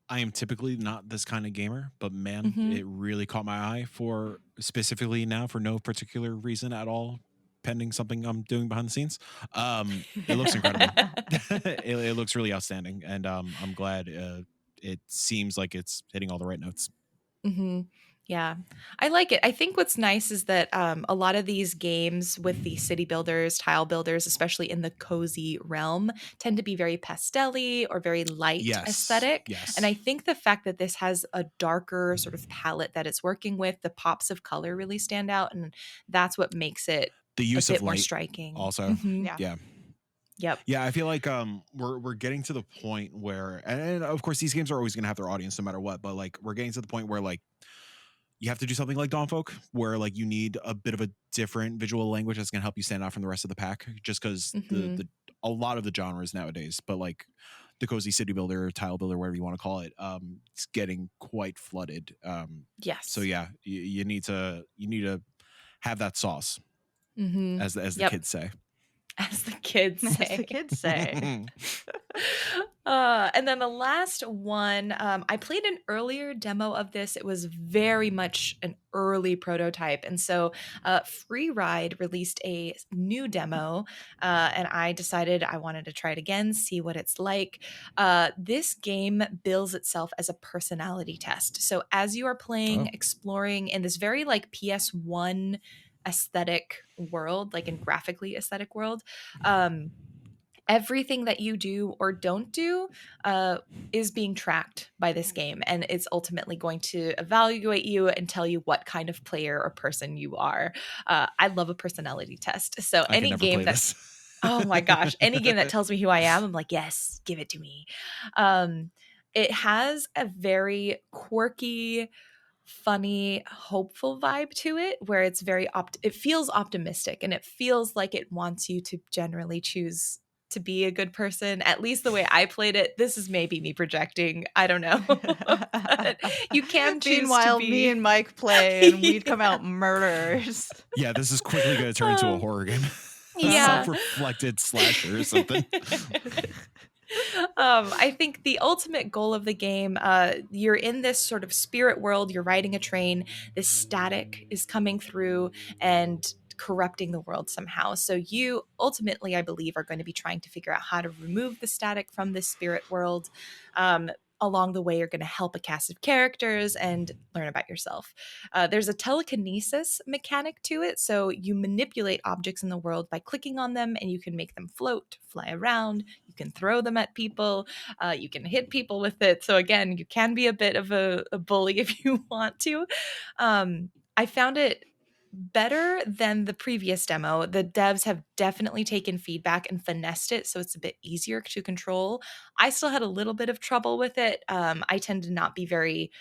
I am typically not this kind of gamer, but man, it really caught my eye for specifically now for no particular reason at all, pending something I'm doing behind the scenes. It looks incredible. It looks really outstanding, and I'm glad it seems like it's hitting all the right notes. Yeah, I like it. I think what's nice is that a lot of these games with the city builders, tile builders, especially in the cozy realm, tend to be very pastel-y or very light aesthetic. Yes. And I think the fact that this has a darker sort of palette that it's working with, the pops of color really stand out, and that's what makes it the use a bit of light more striking. Also, yeah. Yep. Yeah, I feel like we're getting to the point where, and of course these games are always going to have their audience no matter what, but like we're getting to the point where like you have to do something like Dawnfolk, where like you need a bit of a different visual language that's going to help you stand out from the rest of the pack, just because a lot of the genres nowadays, but like the cozy city builder, tile builder, whatever you want to call it, it's getting quite flooded. Yes. So yeah, you need to have that sauce, as the kids say. As the kids say. As the kids say. And then the last one, I played an earlier demo of this. It was very much an early prototype. And so Free Ride released a new demo, and I decided I wanted to try it again, see what it's like. This game bills itself as a personality test. So as you are playing, exploring in this very like PS1 aesthetic world, like in graphically aesthetic world, everything that you do or don't do is being tracked by this game, and it's ultimately going to evaluate you and tell you what kind of player or person you are. I love a personality test, so I can any never game play that this. oh my gosh, any game that tells me who I am, I'm like, yes, give it to me. um, it has a very quirky, funny, hopeful vibe to it, where it's very it feels optimistic, and it feels like it wants you to generally choose to be a good person, at least the way I played it. This is maybe me projecting, I don't know. But you can choose Meanwhile, to me be and Mike play and we'd come out murderers. Yeah, this is quickly going to turn into a horror game. A Yeah. self-reflected slasher or something. I think the ultimate goal of the game, you're in this sort of spirit world, you're riding a train, this static is coming through and corrupting the world somehow. So you ultimately, I believe, are going to be trying to figure out how to remove the static from this spirit world. Along the way, you're going to help a cast of characters and learn about yourself. There's a telekinesis mechanic to it. So you manipulate objects in the world by clicking on them, and you can make them float, fly around. You can throw them at people. You can hit people with it. So again, you can be a bit of a bully if you want to. I found it better than the previous demo. The devs have definitely taken feedback and finessed it, so it's a bit easier to control. I still had a little bit of trouble with it. I tend to not be very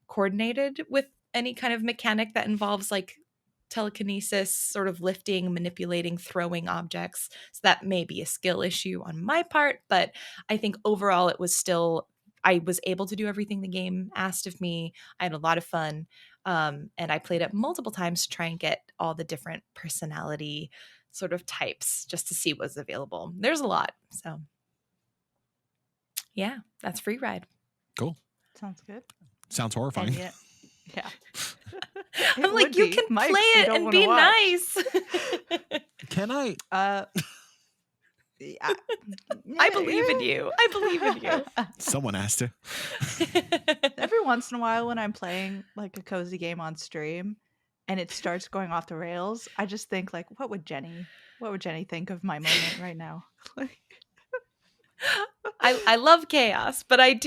coordinated with any kind of mechanic that involves like telekinesis, sort of lifting, manipulating, throwing objects. So that may be a skill issue on my part, but I think overall it was still, I was able to do everything the game asked of me. I had a lot of fun. And I played it multiple times to try and get all the different personality sort of types just to see what's available. There's a lot. So yeah, that's Free Ride. Cool. Sounds good. Sounds horrifying. Yeah. I'm like, you can play it and be nice. Can I? I believe in you. I believe in you. Someone has to. Every once in a while when I'm playing like a cozy game on stream and it starts going off the rails, I just think like, what would Jenny think of my moment right now? I love chaos, but I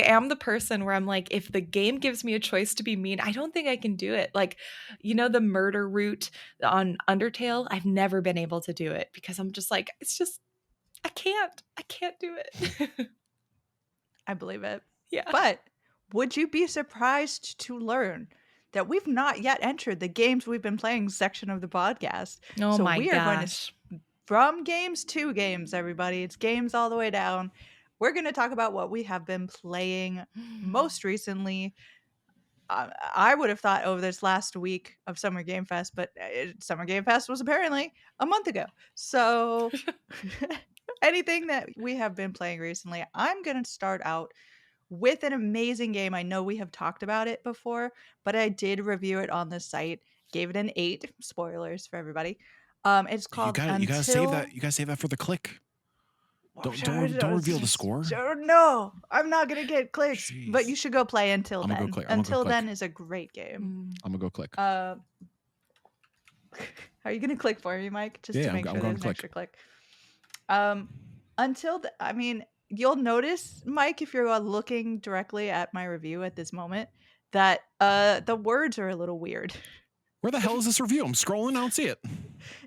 am the person where I'm like, if the game gives me a choice to be mean, I don't think I can do it. Like, you know, the murder route on Undertale, I've never been able to do it because I'm just like, it's just, I can't do it. I believe it. Yeah. But would you be surprised to learn that we've not yet entered the games we've been playing section of the podcast? Oh so my we are going gosh. to, from games to games, everybody. It's games all the way down. We're going to talk about what we have been playing most recently. I would have thought over this last week of Summer Game Fest, but Summer Game Fest was apparently a month ago. So anything that we have been playing recently, I'm going to start out with an amazing game. I know we have talked about it before, but I did review it on the site. Gave it an 8. Spoilers for everybody. It's called You gotta save that. You gotta save that for the click. Don't reveal the score. No, I'm not gonna get clicks. Jeez. But you should go play until I'm then. gonna go click. Until then is a great game. I'm gonna go click. Are you gonna click for me, Mike? Just to make sure there's an extra click. I mean, you'll notice, Mike, if you're looking directly at my review at this moment, that the words are a little weird. Where the hell is this review? I'm scrolling, I don't see it.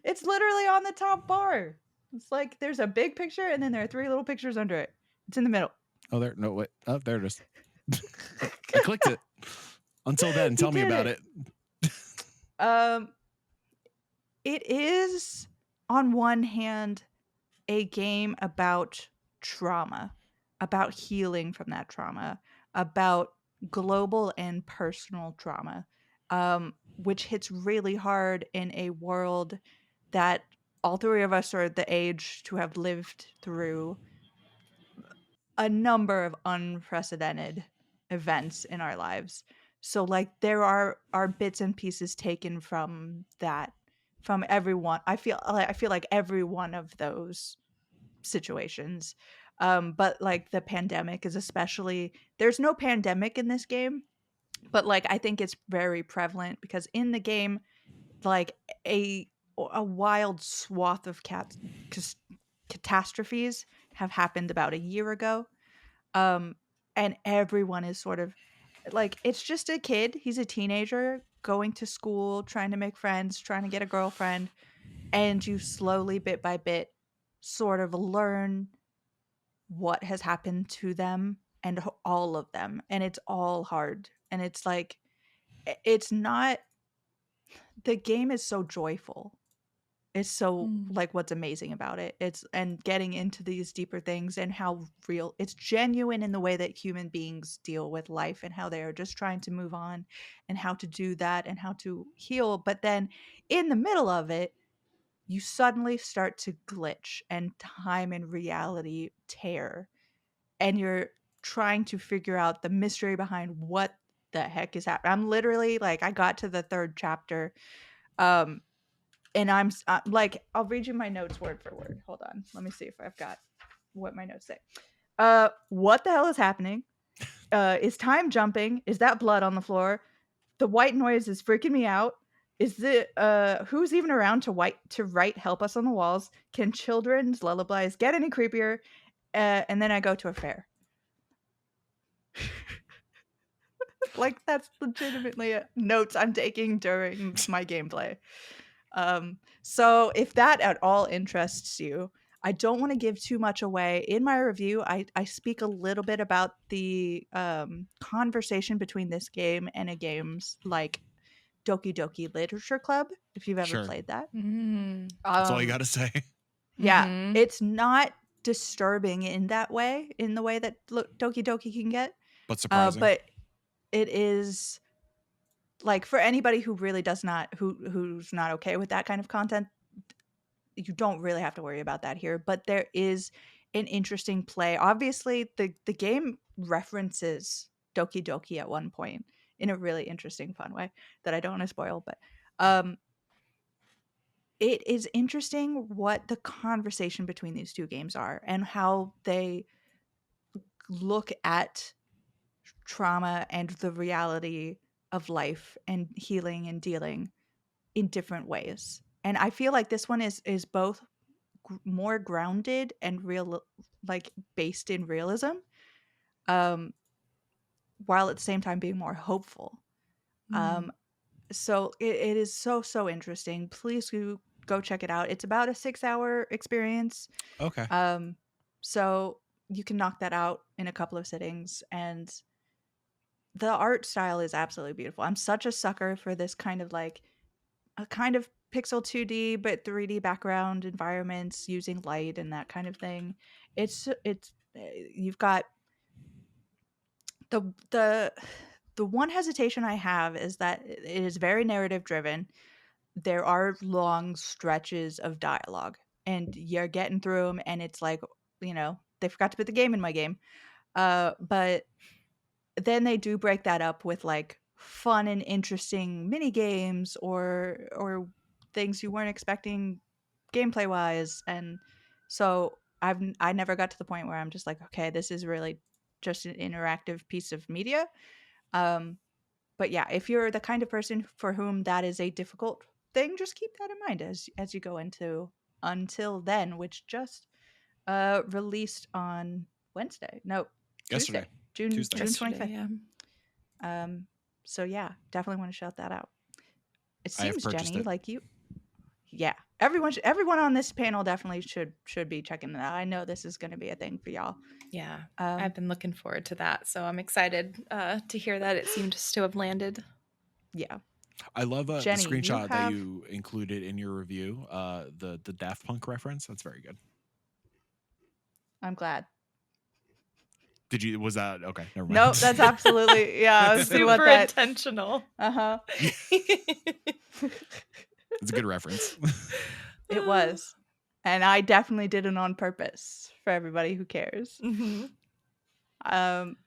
It's literally on the top bar. It's like there's a big picture and then there are 3 little pictures under it. It's in the middle. Oh, there. No, wait. Oh, there it is. I clicked it. Until then, tell me about it. It is, on one hand, a game about trauma, about healing from that trauma, about global and personal trauma, which hits really hard in a world that all 3 of us are the age to have lived through a number of unprecedented events in our lives. So like there are bits and pieces taken from that, from everyone. I feel like every one of those situations. But like the pandemic is especially, there's no pandemic in this game, but like I think it's very prevalent because in the game, like a a wild swath of catastrophes have happened about a year ago. um and everyone is sort of like, it's just a kid, he's a teenager going to school, trying to make friends, trying to get a girlfriend, and you slowly, bit by bit, sort of learn what has happened to them, and all of them, and it's all hard, and it's like, it's not, the game is so joyful. It's so like what's amazing about it. It's, and getting into these deeper things and how real, it's genuine in the way that human beings deal with life and how they are just trying to move on and how to do that and how to heal. But then in the middle of it, you suddenly start to glitch and time and reality tear, and you're trying to figure out the mystery behind what the heck is happening. I'm literally like, I got to the third chapter. Um, and I'm like, I'll read you my notes word for word. Hold on. Let me see if I've got what my notes say. What the hell is happening? Is time jumping? Is that blood on the floor? The white noise is freaking me out. Is the who's even around to write help us on the walls? Can children's lullabies get any creepier? And then I go to a fair. Like that's legitimately notes I'm taking during my gameplay. So if that at all interests you, I don't want to give too much away. In my review, I speak a little bit about the conversation between this game and a games like Doki Doki Literature Club, if you've ever Sure. played that. That's all you got to say. Yeah, it's not disturbing in that way, in the way that Doki Doki can get. But surprising. But it is, like, for anybody who really does not, who's not okay with that kind of content, you don't really have to worry about that here. But there is an interesting play. Obviously, the game references Doki Doki at one point in a really interesting, fun way that I don't want to spoil. But it is interesting what the conversation between these two games are and how they look at trauma and the reality of life and healing and dealing in different ways. And I feel like this one is both more grounded and real, like based in realism, um while at the same time being more hopeful. So it is so interesting. Please go check it out. It's about a 6-hour experience. Okay. So you can knock that out in a couple of sittings, and the art style is absolutely beautiful. I'm such a sucker for this kind of like a kind of pixel 2D but 3D background environments using light and that kind of thing. It's you've got the one hesitation I have is that it is very narrative driven. There are long stretches of dialogue and you're getting through them, and it's like, they forgot to put the game in my game. But then they do break that up with like fun and interesting mini games or things you weren't expecting gameplay wise. And so I never got to the point where I'm just like, okay, this is really just an interactive piece of media. But yeah, if you're the kind of person for whom that is a difficult thing, just keep that in mind as you go into Until Then, which just released on Wednesday. No, Yesterday. Tuesday, June 25th. Yeah. So yeah, definitely want to shout that out. It I have seems, purchased Jenny, it. like you. Yeah, everyone on this panel definitely should be checking that out. I know this is going to be a thing for y'all. Yeah, I've been looking forward to that, so I'm excited to hear that it seems to have landed. Yeah, I love Jenny, the screenshot that you included in your review. The Daft Punk reference. That's very good. I'm glad. Was that okay? Never mind. Nope, that's absolutely, yeah. Super intentional. Uh-huh. It's a good reference. It was. And I definitely did it on purpose for everybody who cares. Um,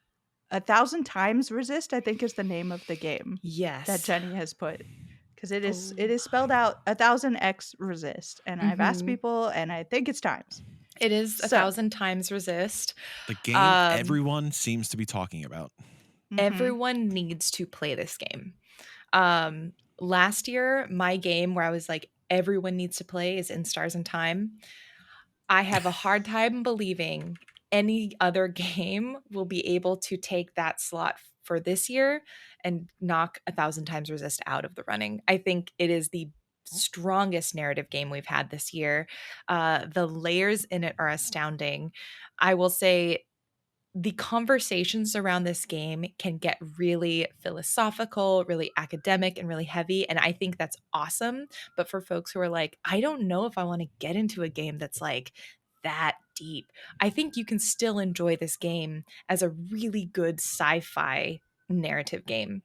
1,000 times resist, I think, is the name of the game that Yes. Jenny has put, because it is spelled out 1,000x resist, and I've asked people, and I think it's times. It is So 1,000 times resist. The game everyone seems to be talking about. Everyone needs to play this game. Last year, my game where I was like, everyone needs to play is In Stars and Time. I have a hard time believing any other game will be able to take that slot for this year and knock 1,000 times resist out of the running. I think it is the strongest narrative game we've had this year. The layers in it are astounding. I will say the conversations around this game can get really philosophical, really academic, and really heavy. And I think that's awesome. But for folks who are like, I don't know if I want to get into a game that's like that deep, I think you can still enjoy this game as a really good sci-fi narrative game.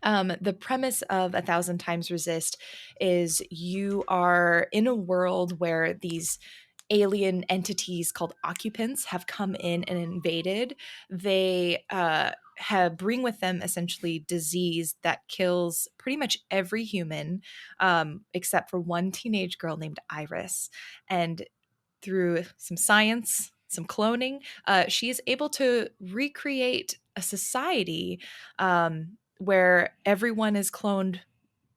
The premise of 1,000 Times Resist is you are in a world where these alien entities called occupants have come in and invaded. They bring with them essentially disease that kills pretty much every human, except for one teenage girl named Iris. And through some science, some cloning, she is able to recreate a society where everyone is cloned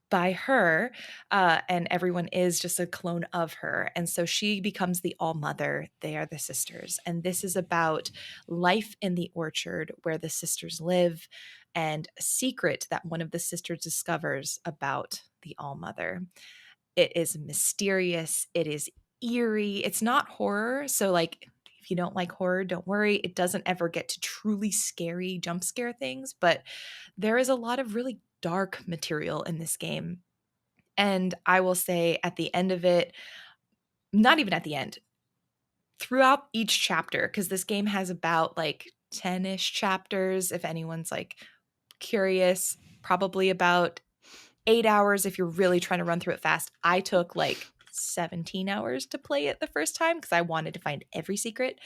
by her, and everyone is just a clone of her. And so she becomes the All Mother. They are the sisters. And this is about life in the orchard where the sisters live and a secret that one of the sisters discovers about the All Mother. It is mysterious. It is eerie. It's not horror. So, like, if you don't like horror, don't worry. It doesn't ever get to truly scary jump scare things, but there is a lot of really dark material in this game. And I will say at the end of it, not even at the end, throughout each chapter, because this game has about like 10-ish chapters, if anyone's like curious, probably about 8 hours if you're really trying to run through it fast. I took like 17 hours to play it the first time because I wanted to find every secret.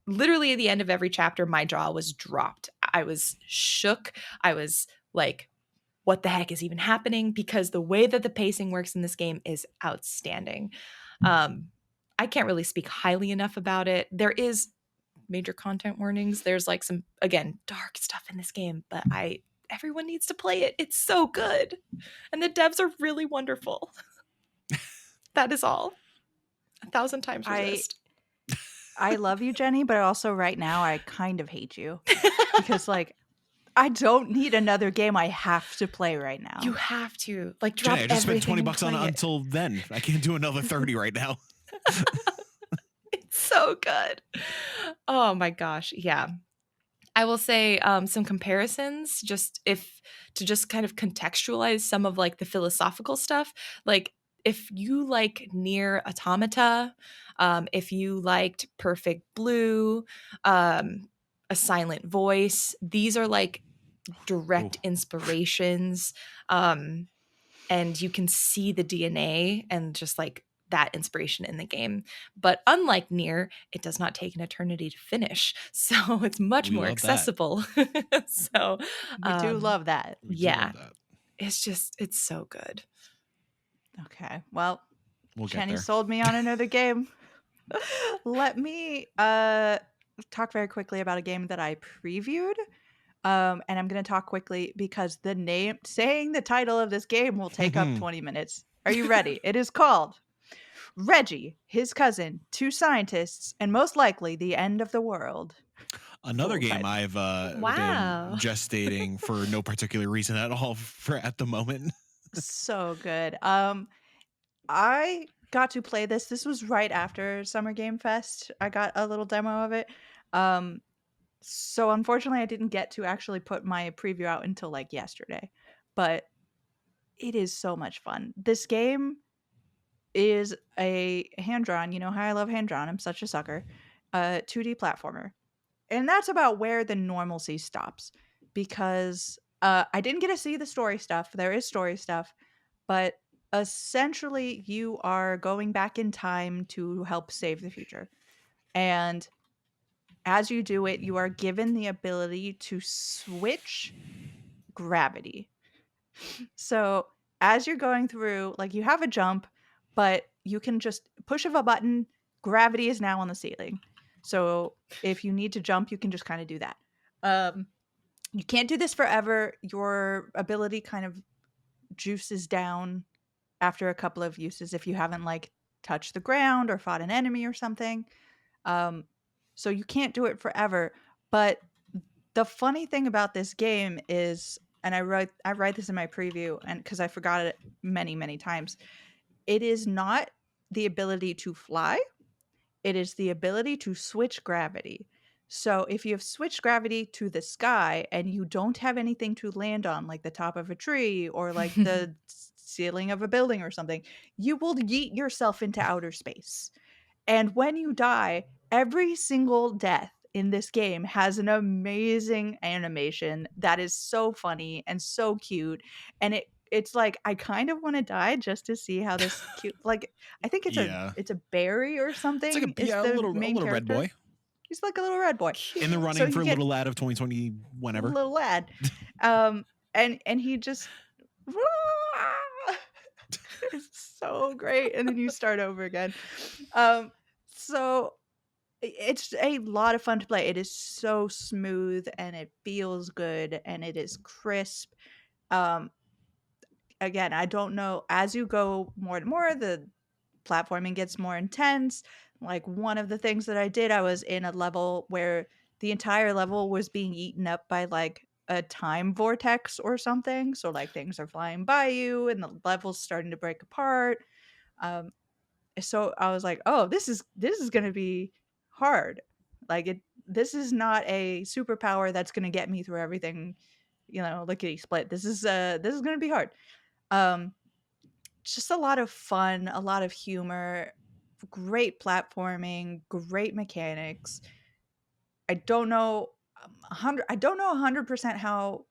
Literally at the end of every chapter, my jaw was dropped. I was shook. I was like, what the heck is even happening? Because the way that the pacing works in this game is outstanding. I can't really speak highly enough about it. There is major content warnings. There's like some, again, dark stuff in this game, but everyone needs to play it. It's so good. And the devs are really wonderful. That is all. 1,000 times resist. I love you, Jenny, but also right now I kind of hate you because like I don't need another game I have to play right now. You have to like drop Jenny, I just spent $20 on it it until then. I can't do another 30 right now. It's so good. Oh my gosh. Yeah. I will say some comparisons just to kind of contextualize some of like the philosophical stuff. Like if you like Nier Automata, if you liked Perfect Blue, A Silent Voice, these are like direct inspirations. And you can see the DNA and just like that inspiration in the game. But unlike Nier, it does not take an eternity to finish. So it's much more accessible. So we do love that. Yeah. It's so good. Okay. Well, we'll Jenny sold me on another game. Let me talk very quickly about a game that I previewed. And I'm going to talk quickly because saying the title of this game will take up 20 minutes. Are you ready? It is called Reggie, His Cousin, Two Scientists, and Most Likely the End of the World. Another game I've been gestating for no particular reason at all at the moment. So good. I got to play this. This was right after Summer Game Fest. I got a little demo of it. So unfortunately, I didn't get to actually put my preview out until like yesterday. But it is so much fun. This game is a hand-drawn, you know how I love hand-drawn, I'm such a sucker, 2D platformer. And that's about where the normalcy stops. Because I didn't get to see the story stuff. There is story stuff. But essentially, you are going back in time to help save the future. And as you do it, you are given the ability to switch gravity. So as you're going through, like, you have a jump, but you can just push of a button, gravity is now on the ceiling. So if you need to jump, you can just kind of do that. You can't do this forever. Your ability kind of juices down after a couple of uses if you haven't like touched the ground or fought an enemy or something. Um, so you can't do it forever. But the funny thing about this game is, and I write this in my preview, and because I forgot it many times, it is not the ability to fly. It is the ability to switch gravity. So if you have switched gravity to the sky and you don't have anything to land on, like the top of a tree or like the ceiling of a building or something, you will yeet yourself into outer space. And when you die, every single death in this game has an amazing animation that is so funny and so cute. And it's like I kind of want to die just to see how this cute, like, I think Yeah. it's a berry or It's like something is a the little main red character. boy He's like a little red boy. in the Cute. So running you for get little lad of 2020 whenever. little lad. And he just it's so great. And then you start over again. So it's a lot of fun to play. It is so smooth and it feels good and it is crisp. Um, Again, I don't know, as you go more and more, the platforming gets more intense. Like one of the things that I did, I was in a level where the entire level was being eaten up by like a time vortex or something. So like things are flying by you and the level's starting to break apart. Um, so I was like, "Oh, this is gonna be hard. Like this is not a superpower that's gonna get me through everything, lickety split. This is gonna be hard." Um, just a lot of fun, a lot of humor, great platforming, great mechanics. I don't know, 100% how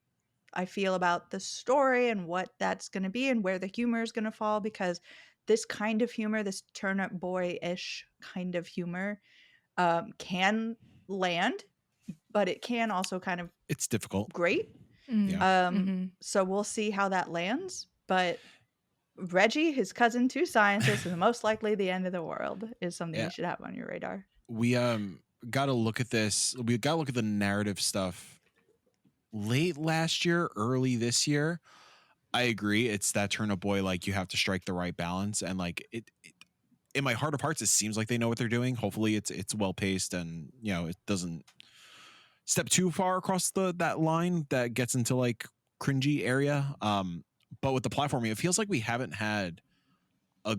I feel about the story and what that's gonna be and where the humor is gonna fall, because this kind of humor, this Turnip Boy-ish kind of humor, can land, but it can also kind of It's difficult. grate. Yeah. So we'll see how that lands, but Reggie, his cousin, two scientists, and most likely the end of the world is something Yeah. you should have on your radar. We got to look at this. We got to look at the narrative stuff late last year, early this year. I agree. It's that Turnip Boy, like you have to strike the right balance, and like it in my heart of hearts, it seems like they know what they're doing. Hopefully, it's well paced, and it doesn't step too far across that line that gets into like cringy area. But with the platforming, it feels like we haven't had a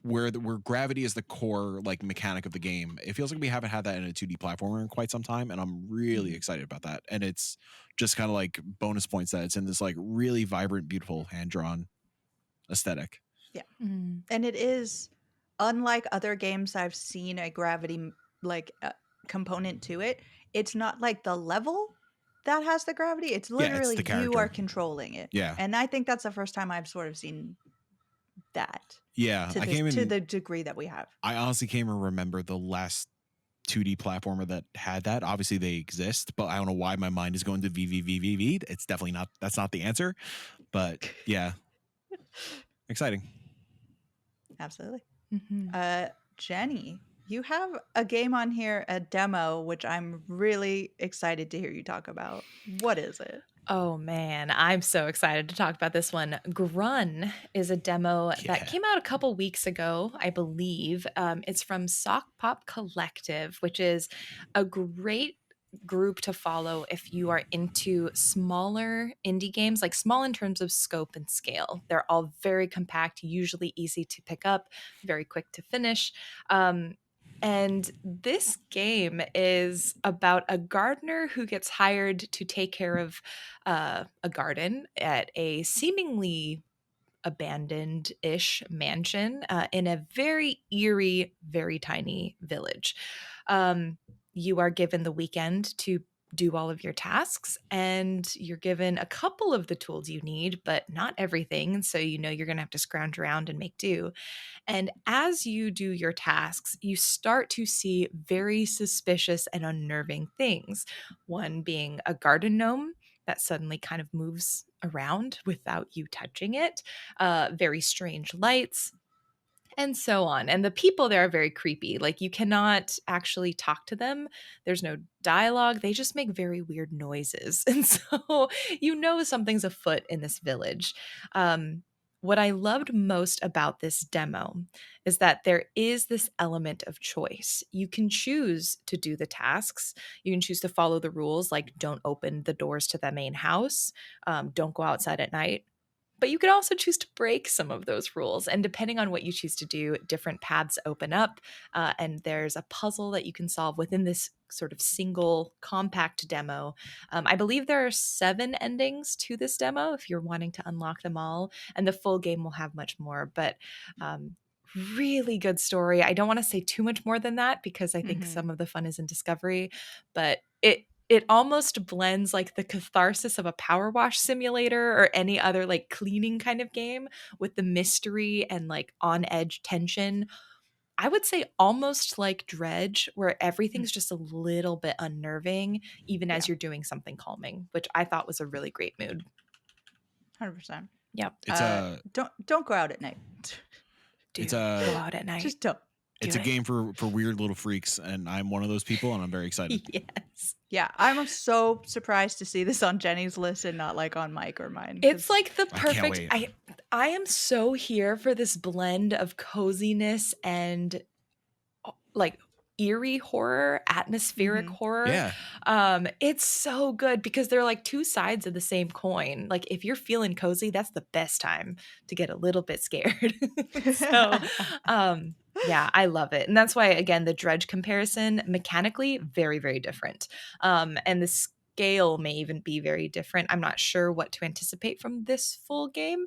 where gravity is the core like mechanic of the game. It feels like we haven't had that in a 2D platformer in quite some time, and I'm really excited about that. And it's just kind of like bonus points that it's in this like really vibrant, beautiful hand drawn aesthetic. Yeah. And it is, unlike other games I've seen a gravity like component to it, it's not like the level that has the gravity. It's Yeah, it's literally the you are character. controlling it. Yeah. And I think that's the first time I've sort of seen that Yeah, to the degree that we have. I honestly can't even remember the last 2D platformer that had that. Obviously they exist, but I don't know why my mind is going to VVVVV. It's definitely not, that's not the answer. But yeah. Exciting. Absolutely. Jenny, you have a game on here, a demo, which I'm really excited to hear you talk about. What is it? Oh man, I'm so excited to talk about this one. Grun is a demo that came out a couple weeks ago, I believe. It's from Sock Pop Collective, which is a great group to follow if you are into smaller indie games, like small in terms of scope and scale. They're all very compact, usually easy to pick up, very quick to finish. And this game is about a gardener who gets hired to take care of a garden at a seemingly abandoned-ish mansion in a very eerie, very tiny village. You are given the weekend to do all of your tasks, and you're given a couple of the tools you need, but not everything. So you know you're going to have to scrounge around and make do. And as you do your tasks, you start to see very suspicious and unnerving things. One being a garden gnome that suddenly kind of moves around without you touching it, very strange lights, and so on. And the people there are very creepy. Like, you cannot actually talk to them. There's no dialogue. They just make very weird noises. And so you know something's afoot in this village. What I loved most about this demo is that there is this element of choice. You can choose to do the tasks. You can choose to follow the rules, like don't open the doors to the main house, don't go outside at night. But you could also choose to break some of those rules. And depending on what you choose to do, different paths open up. And there's a puzzle that you can solve within this sort of single compact demo. I believe there are 7 endings to this demo if you're wanting to unlock them all. And the full game will have much more. But really good story. I don't want to say too much more than that because I think some of the fun is in discovery. But it almost blends like the catharsis of a power wash simulator or any other like cleaning kind of game with the mystery and like on edge tension. I would say almost like Dredge, where everything's just a little bit unnerving, even as you're doing something calming, which I thought was a really great mood. 100%. Yep. It's don't go out at night. Go out at night. Just don't. It's a game for weird little freaks, and I'm one of those people, and I'm very excited. Yes. Yeah, I'm so surprised to see this on Jenny's list and not like on Mike or mine. It's like the perfect. I can't wait. I am so here for this blend of coziness and like eerie horror, atmospheric horror. Yeah. It's so good because they're like two sides of the same coin. Like, if you're feeling cozy, that's the best time to get a little bit scared. So yeah, I love it. And that's why, again, the Dredge comparison, mechanically very, very different. And the scale may even be very different. I'm not sure what to anticipate from this full game,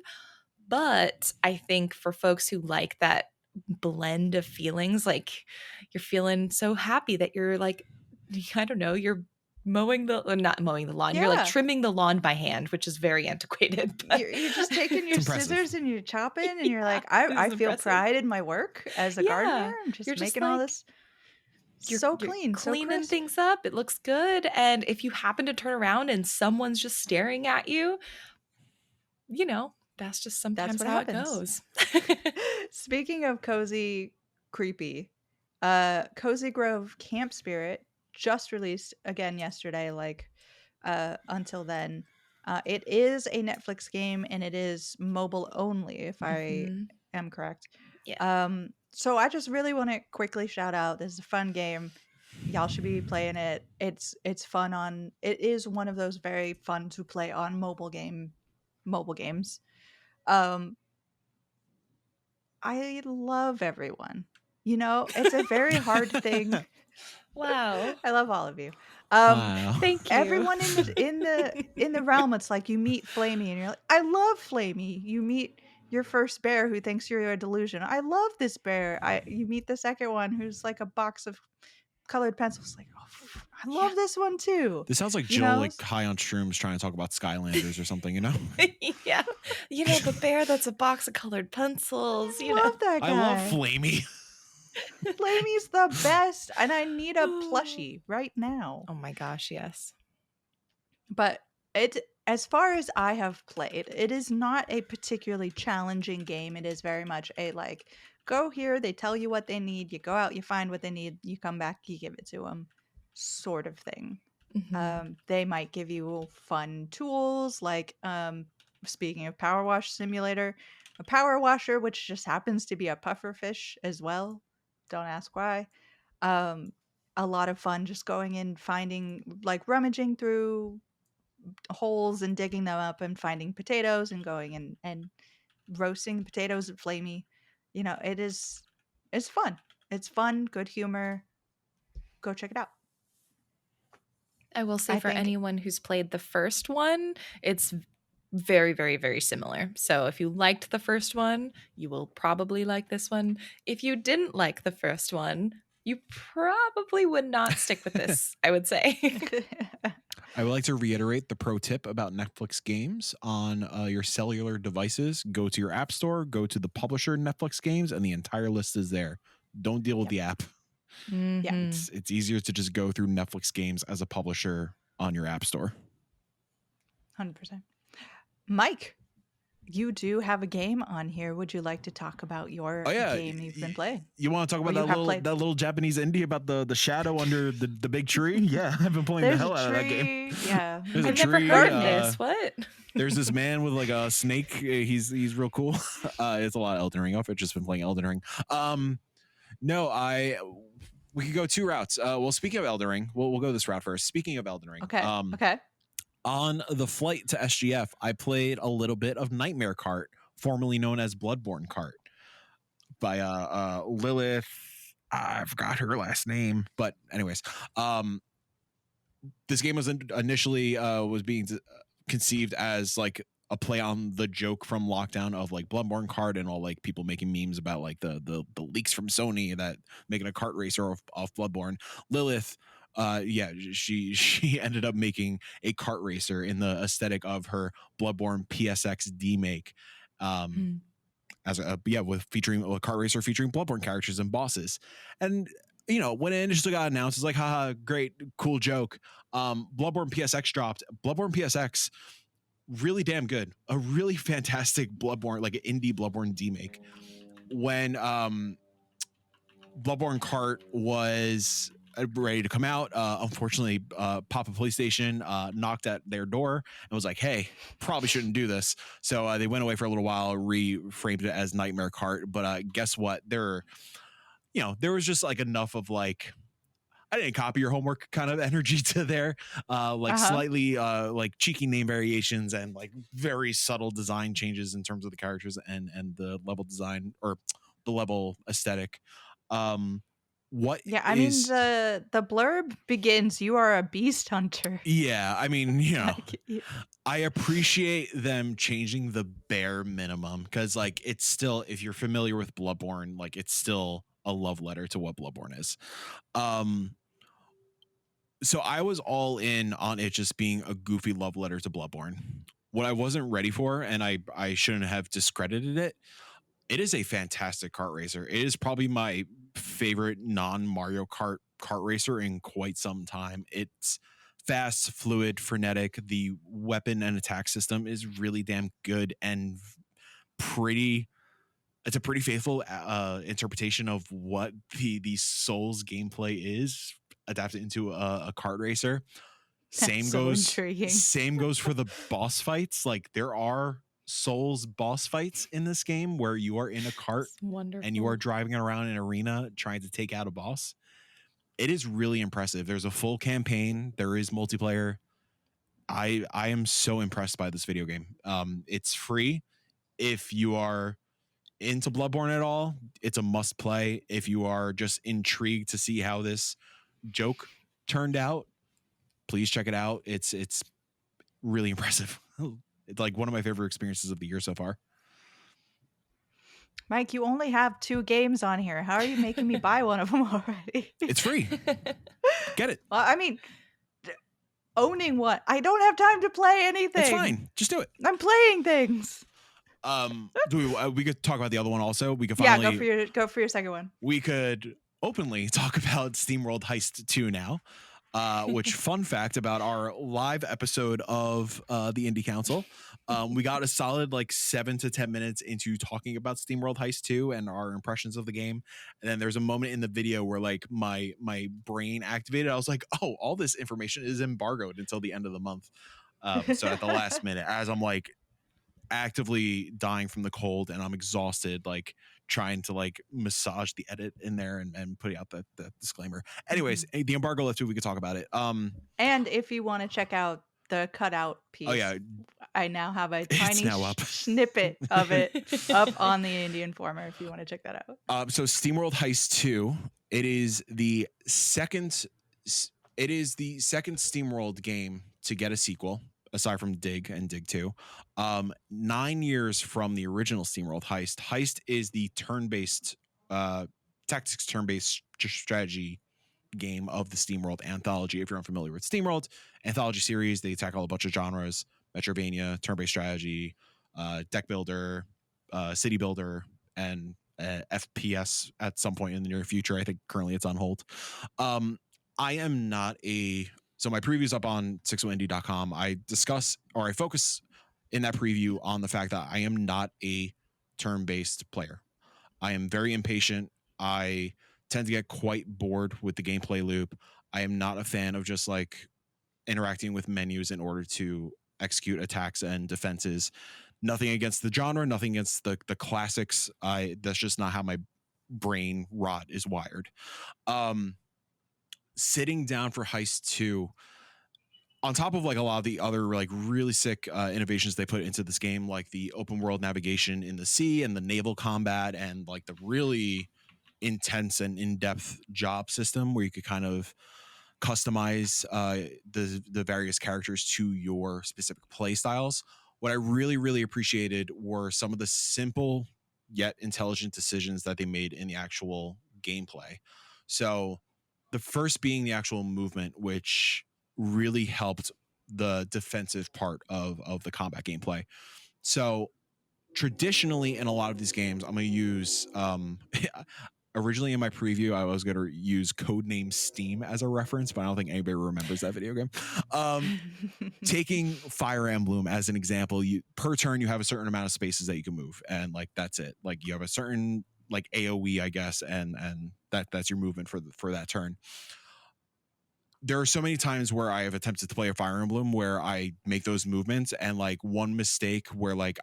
but I think for folks who like that blend of feelings, like you're feeling so happy that you're like, I don't know, you're not mowing the lawn. You're like trimming the lawn by hand, which is very antiquated. You're just taking your scissors and you're chopping and you're like, I feel pride in my work as a gardener. I'm just making all this so clean, cleaning so things up. It looks good. And if you happen to turn around and someone's just staring at you, you know, that's just sometimes how it goes. Speaking of cozy, creepy, Cozy Grove Camp Spirit just released again yesterday. Like, until then, it is a Netflix game and it is mobile only, if I am correct. Yeah. So I just really want to quickly shout out. This is a fun game. Y'all should be playing it. It's fun it is one of those very fun to play on mobile games. I love everyone. You know, it's a very hard thing. Wow. I love all of you. Wow. Thank you. Everyone in the realm, it's like you meet Flamey and you're like, I love Flamey. You meet your first bear who thinks you're a delusion. I love this bear. You meet the second one who's like a box of colored pencils. Like, oh, I love this one too. This sounds like Jill, like high on shrooms, trying to talk about Skylanders or something. You know? Yeah. You know, the bear that's a box of colored pencils. I love that guy. I love Flamey. Flamey's the best, and I need a plushie right now. Oh my gosh, yes. But as far as I have played, it is not a particularly challenging game. It is very much a like, go here, they tell you what they need, you go out, you find what they need, you come back, you give it to them, sort of thing. They might give you fun tools, like speaking of Power Wash Simulator, a power washer, which just happens to be a puffer fish as well. Don't ask why. A lot of fun just going in, finding, like, rummaging through holes and digging them up and finding potatoes and going and roasting the potatoes at Flamey. You know, it's fun. It's fun, good humor. Go check it out. I will say, for anyone who's played the first one, it's very, very, very similar. So if you liked the first one, you will probably like this one. If you didn't like the first one, you probably would not stick with this, I would say. I would like to reiterate the pro tip about Netflix games on your cellular devices. Go to your app store, go to the publisher Netflix games, and the entire list is there. Don't deal with the app. Yeah. It's easier to just go through Netflix games as a publisher on your app store. 100%. Mike, you do have a game on here. Would you like to talk about your game you've been playing? You want to talk about that little Japanese indie about the shadow under the big tree? Yeah, I've been playing the hell out of that game. Yeah. I've never heard of this. What? There's this man with like a snake. He's real cool. It's a lot of Elden Ring. I've just been playing Elden Ring. We could go two routes. Well, speaking of Elden Ring, we'll go this route first. Speaking of Elden Ring. Okay. On the flight to SGF, I played a little bit of Nightmare Cart, formerly known as Bloodborne Cart, by Lilith. I forgot her last name, but anyways, this game was initially was being conceived as like a play on the joke from Lockdown of like Bloodborne Cart, and all like people making memes about like the leaks from Sony that making a kart racer off Bloodborne. Lilith, she ended up making a kart racer in the aesthetic of her Bloodborne PSX demake, with featuring a kart racer featuring Bloodborne characters and bosses. And when it initially got announced, it's like, haha, great, cool joke. Bloodborne PSX dropped. Bloodborne PSX, really damn good. A really fantastic Bloodborne, like an indie Bloodborne demake. When Bloodborne Cart was ready to come out, unfortunately, Papa PlayStation knocked at their door and was like, hey, probably shouldn't do this. So they went away for a little while, reframed it as Nightmare Cart. But guess what? There was just like enough of like, I didn't copy your homework kind of energy to there, slightly like cheeky name variations and like very subtle design changes in terms of the characters and the level design or the level aesthetic. The blurb begins, you are a beast hunter. Yeah, I mean, I appreciate them changing the bare minimum because like it's still, if you're familiar with Bloodborne, like it's still a love letter to what Bloodborne is. So I was all in on it just being a goofy love letter to Bloodborne. What I wasn't ready for, and I shouldn't have discredited it, it is a fantastic kart racer. It is probably my favorite non-Mario Kart racer in quite some time. It's fast, fluid, frenetic. The weapon and attack system is really damn good and it's a pretty faithful interpretation of what the Souls gameplay is adapted into a kart racer. Same goes for the boss fights. Like there are Souls boss fights in this game where you are in a cart and you are driving around an arena trying to take out a boss. It is really impressive. There's a full campaign. There is multiplayer. I am so impressed by this video game. It's free. If you are into Bloodborne at all, it's a must play. If you are just intrigued to see how this joke turned out, please check it out. It's really impressive. It's like one of my favorite experiences of the year so far. Mike, you only have 2 games on here. How are you making me buy one of them already? It's free. Get it. Well, I mean, owning what? I don't have time to play anything. It's fine. Just do it. I'm playing things. We could talk about the other one also. We could finally go for your second one. We could openly talk about SteamWorld Heist 2 now. Which fun fact about our live episode of the Indie Council, we got a solid like 7 to 10 minutes into talking about SteamWorld Heist 2 and our impressions of the game. And then there's a moment in the video where like my brain activated. I was like, oh, all this information is embargoed until the end of the month. So at the last minute, as I'm like actively dying from the cold and I'm exhausted, like trying to like massage the edit in there and putting out that disclaimer. Anyways, the embargo lifted, we could talk about it. And if you want to check out the cutout piece, I now have a tiny snippet of it up on the Indie Informer if you want to check that out. So SteamWorld Heist 2, it is the second SteamWorld game to get a sequel, aside from Dig and Dig 2. 9 years from the original SteamWorld Heist. Heist is the turn-based tactics, turn-based strategy game of the SteamWorld Anthology. If you're unfamiliar with SteamWorld Anthology series, they tackle a bunch of genres: Metrovania, turn-based strategy, deck builder, city builder, and FPS at some point in the near future. I think currently it's on hold. I am not a so my preview's up on 60indie.com. I focus in that preview on the fact that I am not a turn-based player. I am very impatient. I tend to get quite bored with the gameplay loop. I am not a fan of just like interacting with menus in order to execute attacks and defenses. Nothing against the genre, nothing against the classics. That's just not how my brain rot is wired. Sitting down for Heist 2, on top of like a lot of the other like really sick innovations they put into this game, like the open world navigation in the sea and the naval combat and like the really intense and in-depth job system where you could kind of customize the various characters to your specific play styles. What I really appreciated were some of the simple yet intelligent decisions that they made in the actual gameplay. So the first being the actual movement, which really helped the defensive part of the combat gameplay. So traditionally in a lot of these games, I'm going to use originally in my preview, I was going to use Codename Steam as a reference, but I don't think anybody remembers that video game. Taking Fire Emblem as an example, per turn, you have a certain amount of spaces that you can move. And like, that's it. Like you have a certain like AoE, I guess. And that's your movement for that turn. There are so many times where I have attempted to play a Fire Emblem where I make those movements and like one mistake where like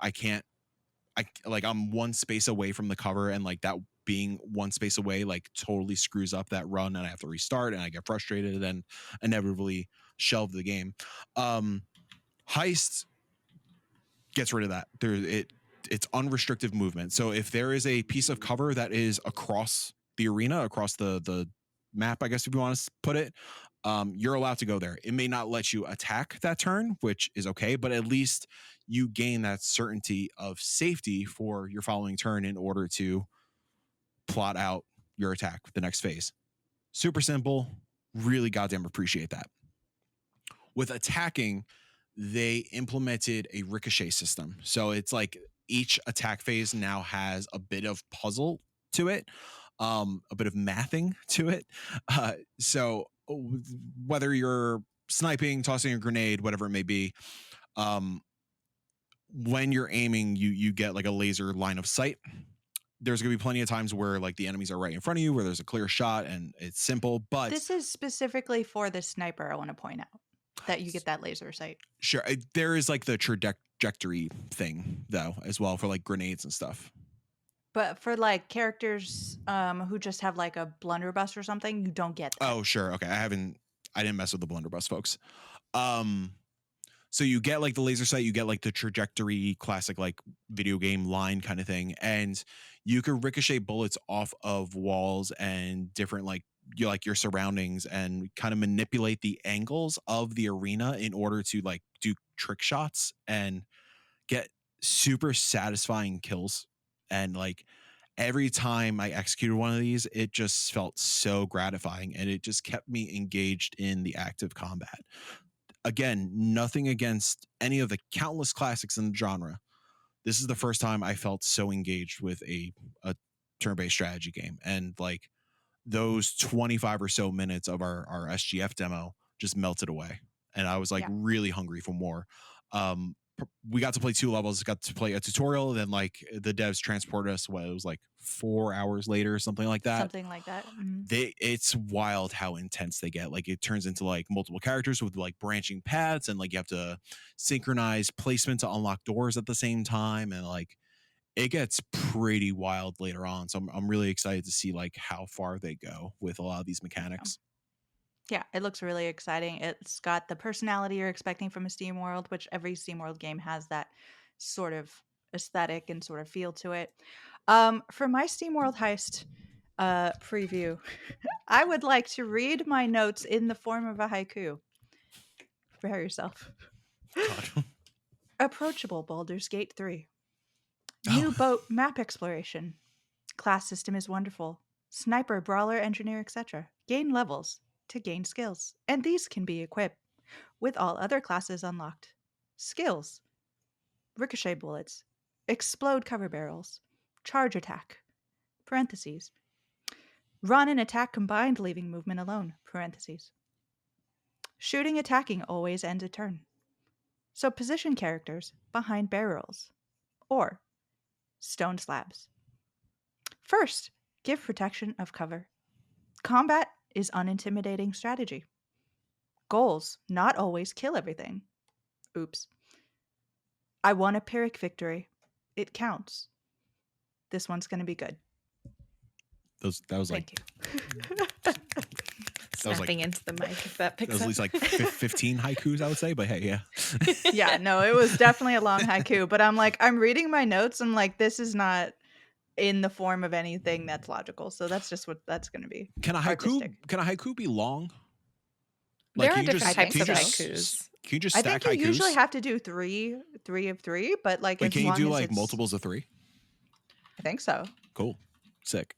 I'm one space away from the cover and like that being one space away like totally screws up that run and I have to restart and I get frustrated and inevitably shelve the game. Heist gets rid of that. It's unrestricted movement. So if there is a piece of cover that is across the arena, across the map, I guess if you want to put it, you're allowed to go there. It may not let you attack that turn, which is okay, but at least you gain that certainty of safety for your following turn in order to plot out your attack the next phase. Super simple. Really goddamn appreciate that. With attacking, they implemented a ricochet system. So it's like each attack phase now has a bit of puzzle to it, a bit of mathing to it. So whether you're sniping, tossing a grenade, whatever it may be, when you're aiming, you get like a laser line of sight. There's going to be plenty of times where like the enemies are right in front of you, where there's a clear shot and it's simple, but this is specifically for the sniper. I want to point out that you get that laser sight. Sure. There is like the trajectory thing though, as well for like grenades and stuff. But for like characters who just have like a blunderbuss or something, you don't get that. Oh, sure. Okay. I didn't mess with the blunderbuss folks. So you get like the laser sight, you get like the trajectory classic like video game line kind of thing, and you could ricochet bullets off of walls and different like your surroundings and kind of manipulate the angles of the arena in order to like do trick shots and get super satisfying kills. And like every time I executed one of these, it just felt so gratifying and it just kept me engaged in the active combat. Again, nothing against any of the countless classics in the genre. This is the first time I felt so engaged with a turn-based strategy game. And like those 25 or so minutes of our SGF demo just melted away. And I was like really hungry for more. We got to play 2 levels, got to play a tutorial, and then like the devs transported us it was like 4 hours later, something like that. Mm-hmm. It's wild how intense they get. Like it turns into like multiple characters with like branching paths, and like you have to synchronize placement to unlock doors at the same time, and like it gets pretty wild later on. So I'm really excited to see like how far they go with a lot of these mechanics. Yeah, it looks really exciting. It's got the personality you're expecting from a SteamWorld, which every SteamWorld game has that sort of aesthetic and sort of feel to it. For my SteamWorld Heist preview, I would like to read my notes in the form of a haiku. Prepare yourself. Approachable Baldur's Gate 3. New boat map exploration. Class system is wonderful. Sniper, brawler, engineer, etc. Gain levels. to gain skills, and these can be equipped with all other classes unlocked. Skills: ricochet bullets, explode cover barrels, charge attack, parentheses, run and attack combined, leaving movement alone, parentheses. Shooting attacking always ends a turn. So position characters behind barrels or stone slabs. First, give protection of cover. Combat is unintimidating strategy. Goals: not always kill everything. Oops. I won a Pyrrhic victory. It counts. This one's going to be good. That was like Thank you. Snapping into the mic if that picks that was at least up. like 15 haikus, I would say. But hey, yeah. Yeah, no, it was definitely a long haiku. But I'm reading my notes. I'm like, this is not in the form of anything that's logical. So that's just what that's going to be. Can a haiku be long? There Like, are different types of haikus. haikus. Can you just I stack think you haikus? usually have to do three of three, but like Wait, as can you long do as like it's- multiples of 3? I think so. Cool. Sick.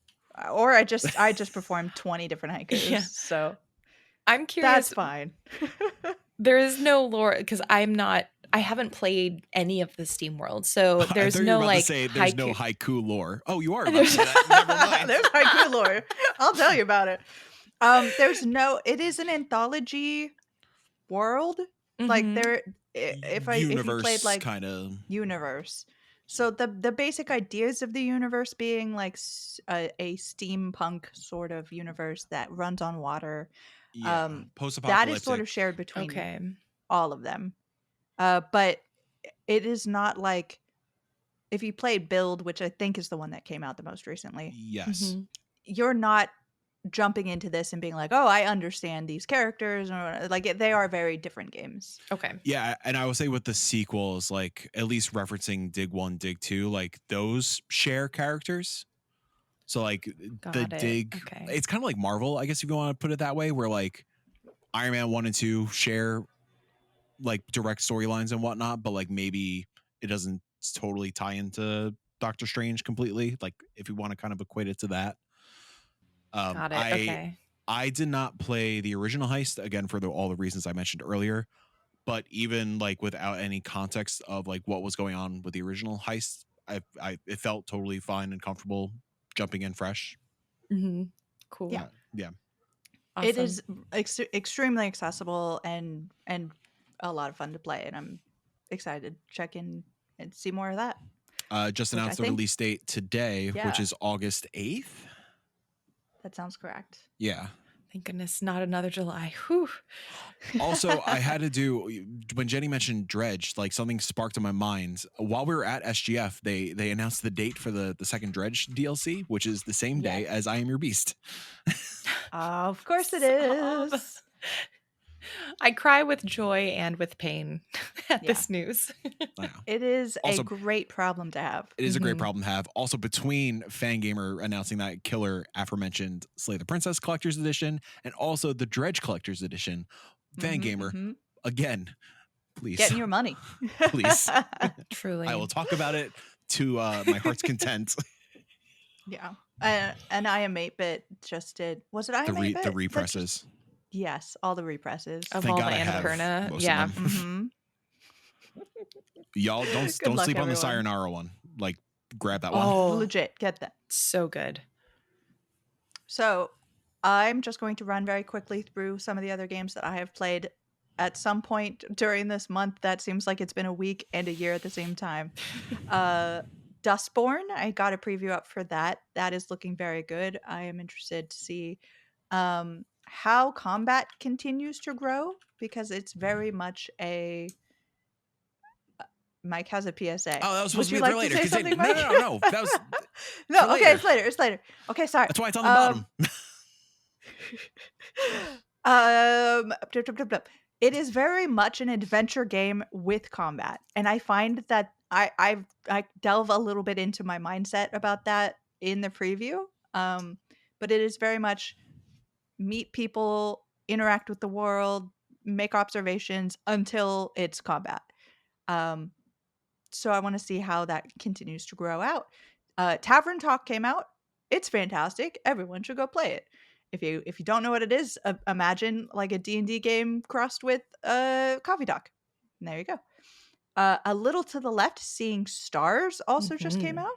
Or I just performed 20 different haikus. Yeah. So I'm curious. that's fine. There is no lore because I haven't played any of the Steam world, so I there's thought you were no about like to say there's no haiku. haiku lore. Oh, you are about to say that. Never mind. There's haiku lore. I'll tell you about it. It is an anthology world. Like Mhm. if you played like kind of universe. So the basic ideas of the universe being like a steampunk sort of universe that runs on water. post-apocalyptic. That is sort of shared between Okay. all of them. But it is not like if you played Build, which I think is the one that came out the most recently. Yes. Mhm. You're not jumping into this and being like, "Oh, I understand these characters," or like they are very different games. Okay. Yeah, and I will say with the sequels, like at least referencing Dig 1, Dig 2, like those share characters. So like Got the it. Dig, Okay. it's kind of like Marvel, I guess if you want to put it that way, where like Iron Man 1 and 2 share like direct storylines and whatnot, but like maybe it doesn't totally tie into Doctor Strange completely. Like if you want to kind of equate it to that. Got it. Okay. I did not play the original Heist, again for all the reasons I mentioned earlier, but even like without any context of like what was going on with the original Heist, it felt totally fine and comfortable jumping in fresh. Mhm. Cool. Yeah. Yeah. Awesome. It is extremely accessible and a lot of fun to play, and I'm excited to check in and see more of that. Just Which announced I the think- release date today, which Yeah. is August 8th. That sounds correct. Yeah. Thank goodness, not another July. Whew. Also, I had to do, when Jenny mentioned Dredge, like something sparked in my mind. While we were at SGF, they announced the date for the second Dredge DLC, which is the same day Yes. as I Am Your Beast. Of course it Stop. is. I cry with joy and with pain at Yeah. this news. I know. It is Also- a great problem to have. It is a great Mhm. problem to have. Also, between Fangamer announcing that killer aforementioned Slay the Princess Collector's Edition and also the Dredge Collector's Edition, Fangamer, Mhm. again, please. Getting your money. Please. Truly. I will talk about it to my heart's content. Yeah. And I Am 8-Bit just did. Was it I Am 8-Bit? The represses. Yes, all the represses. Of Thank all God the I have Annapurna. most of Yeah. them. Mhm. Y'all don't Good luck, sleep on the everyone. Sayonara one. Like, grab that one. Oh, Legit, get that. so good. So, I'm just going to run very quickly through some of the other games that I have played at some point during this month. That seems like it's been a week and a year at the same time. Dustborn, I got a preview up for that. That is looking very good. I am interested to see how combat continues to grow because it's very much a. Mike has a PSA. Oh, that was supposed Would to you be like for later. to say Continue. something, Mike? No. That was No, for okay, later. it's later. It's later. Okay, sorry. That's why it's on the bottom. It is very much an adventure game with combat, and I find that I delve a little bit into my mindset about that in the preview. But it is very much meet people, interact with the world, make observations until it's combat. So I want to see how that continues to grow out. Tavern Talk came out. It's fantastic. Everyone should go play it. If you don't know what it is, imagine like a D&D game crossed with a coffee dock. And there you go. A little to the left, Seeing Stars also just came out.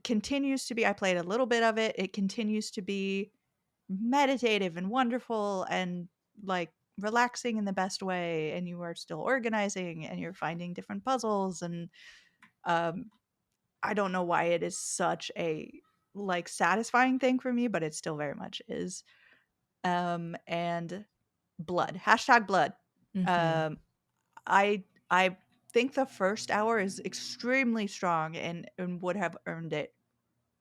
Continues to be, I played a little bit of it. It continues to be meditative and wonderful and like relaxing in the best way, and you are still organizing and you're finding different puzzles, and I don't know why it is such a like satisfying thing for me, but it still very much is. And blood, #blood. I think the first hour is extremely strong and would have earned it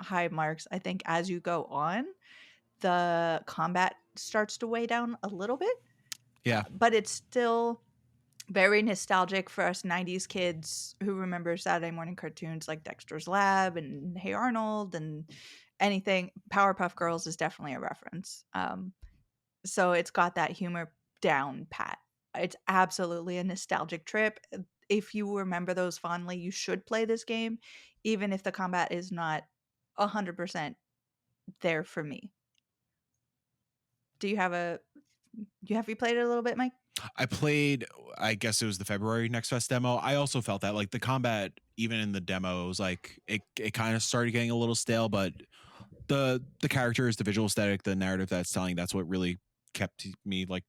high marks. I think as you go on, the combat starts to weigh down a little bit. Yeah. But it's still very nostalgic for us 90s kids who remember Saturday morning cartoons like Dexter's Lab and Hey Arnold and anything. Powerpuff Girls is definitely a reference. So it's got that humor down pat. It's absolutely a nostalgic trip. If you remember those fondly, you should play this game, even if the combat is not 100% there for me. Have you played it a little bit, Mike? I played, I guess it was the February Next Fest demo. I also felt that like the combat, even in the demo, it was like it kind of started getting a little stale, but the characters, the visual aesthetic, the narrative that's telling, that's what really kept me like,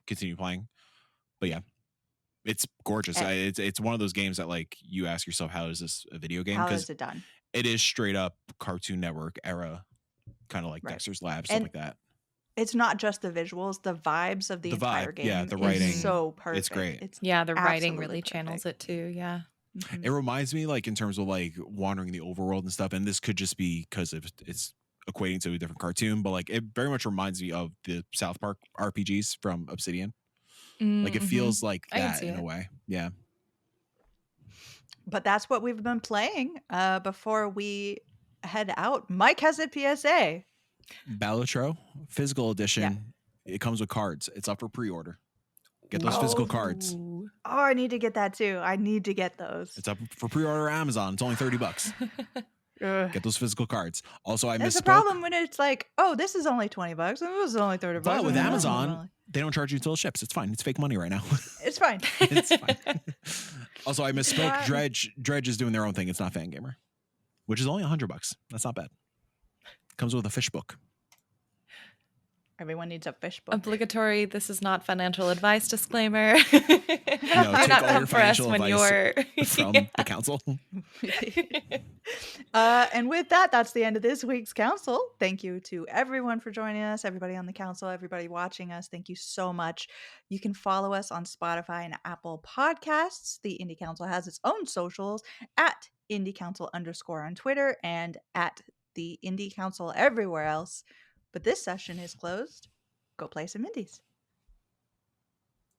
continue playing. But yeah, it's gorgeous. It's one of those games that like you ask yourself, how is this a video game? How is it done? It is straight up Cartoon Network era, kind of like Dexter's Lab, stuff like that. It's not just the visuals, the vibes of the entire game. The writing is so perfect. It's great. The writing really channels it too. Yeah. Mm-hmm. It reminds me like in terms of like wandering the overworld and stuff. And this could just be because it's equating to a different cartoon, but like it very much reminds me of the South Park RPGs from Obsidian. Like it feels like that in a way. Yeah. But that's what we've been playing before we head out. Mike has a PSA. Balatro physical edition. Yeah. It comes with cards. It's up for pre-order. Get those physical cards. Oh, I need to get that too. I need to get those. It's up for pre-order Amazon. It's only $30. Get those physical cards. Also, I misspoke. There's a problem when it's like, oh, this is only $20 and this is only $30. But with Amazon, they don't charge you until it ships. It's fine. It's fake money right now. It's fine. It's fine. Also, I misspoke. Dredge is doing their own thing. It's not Fangamer, which is only $100. That's not bad. Comes with a fish book. Everyone needs a fish book. Obligatory. This is not financial advice. Disclaimer. No, take not all your financial when advice from the council. And with that, that's the end of this week's council. Thank you to everyone for joining us. Everybody on the council, everybody watching us. Thank you so much. You can follow us on Spotify and Apple Podcasts. The Indie Council has its own socials at IndieCouncil_ on Twitter and at the Indie Council everywhere else. But this session is closed. Go play some indies.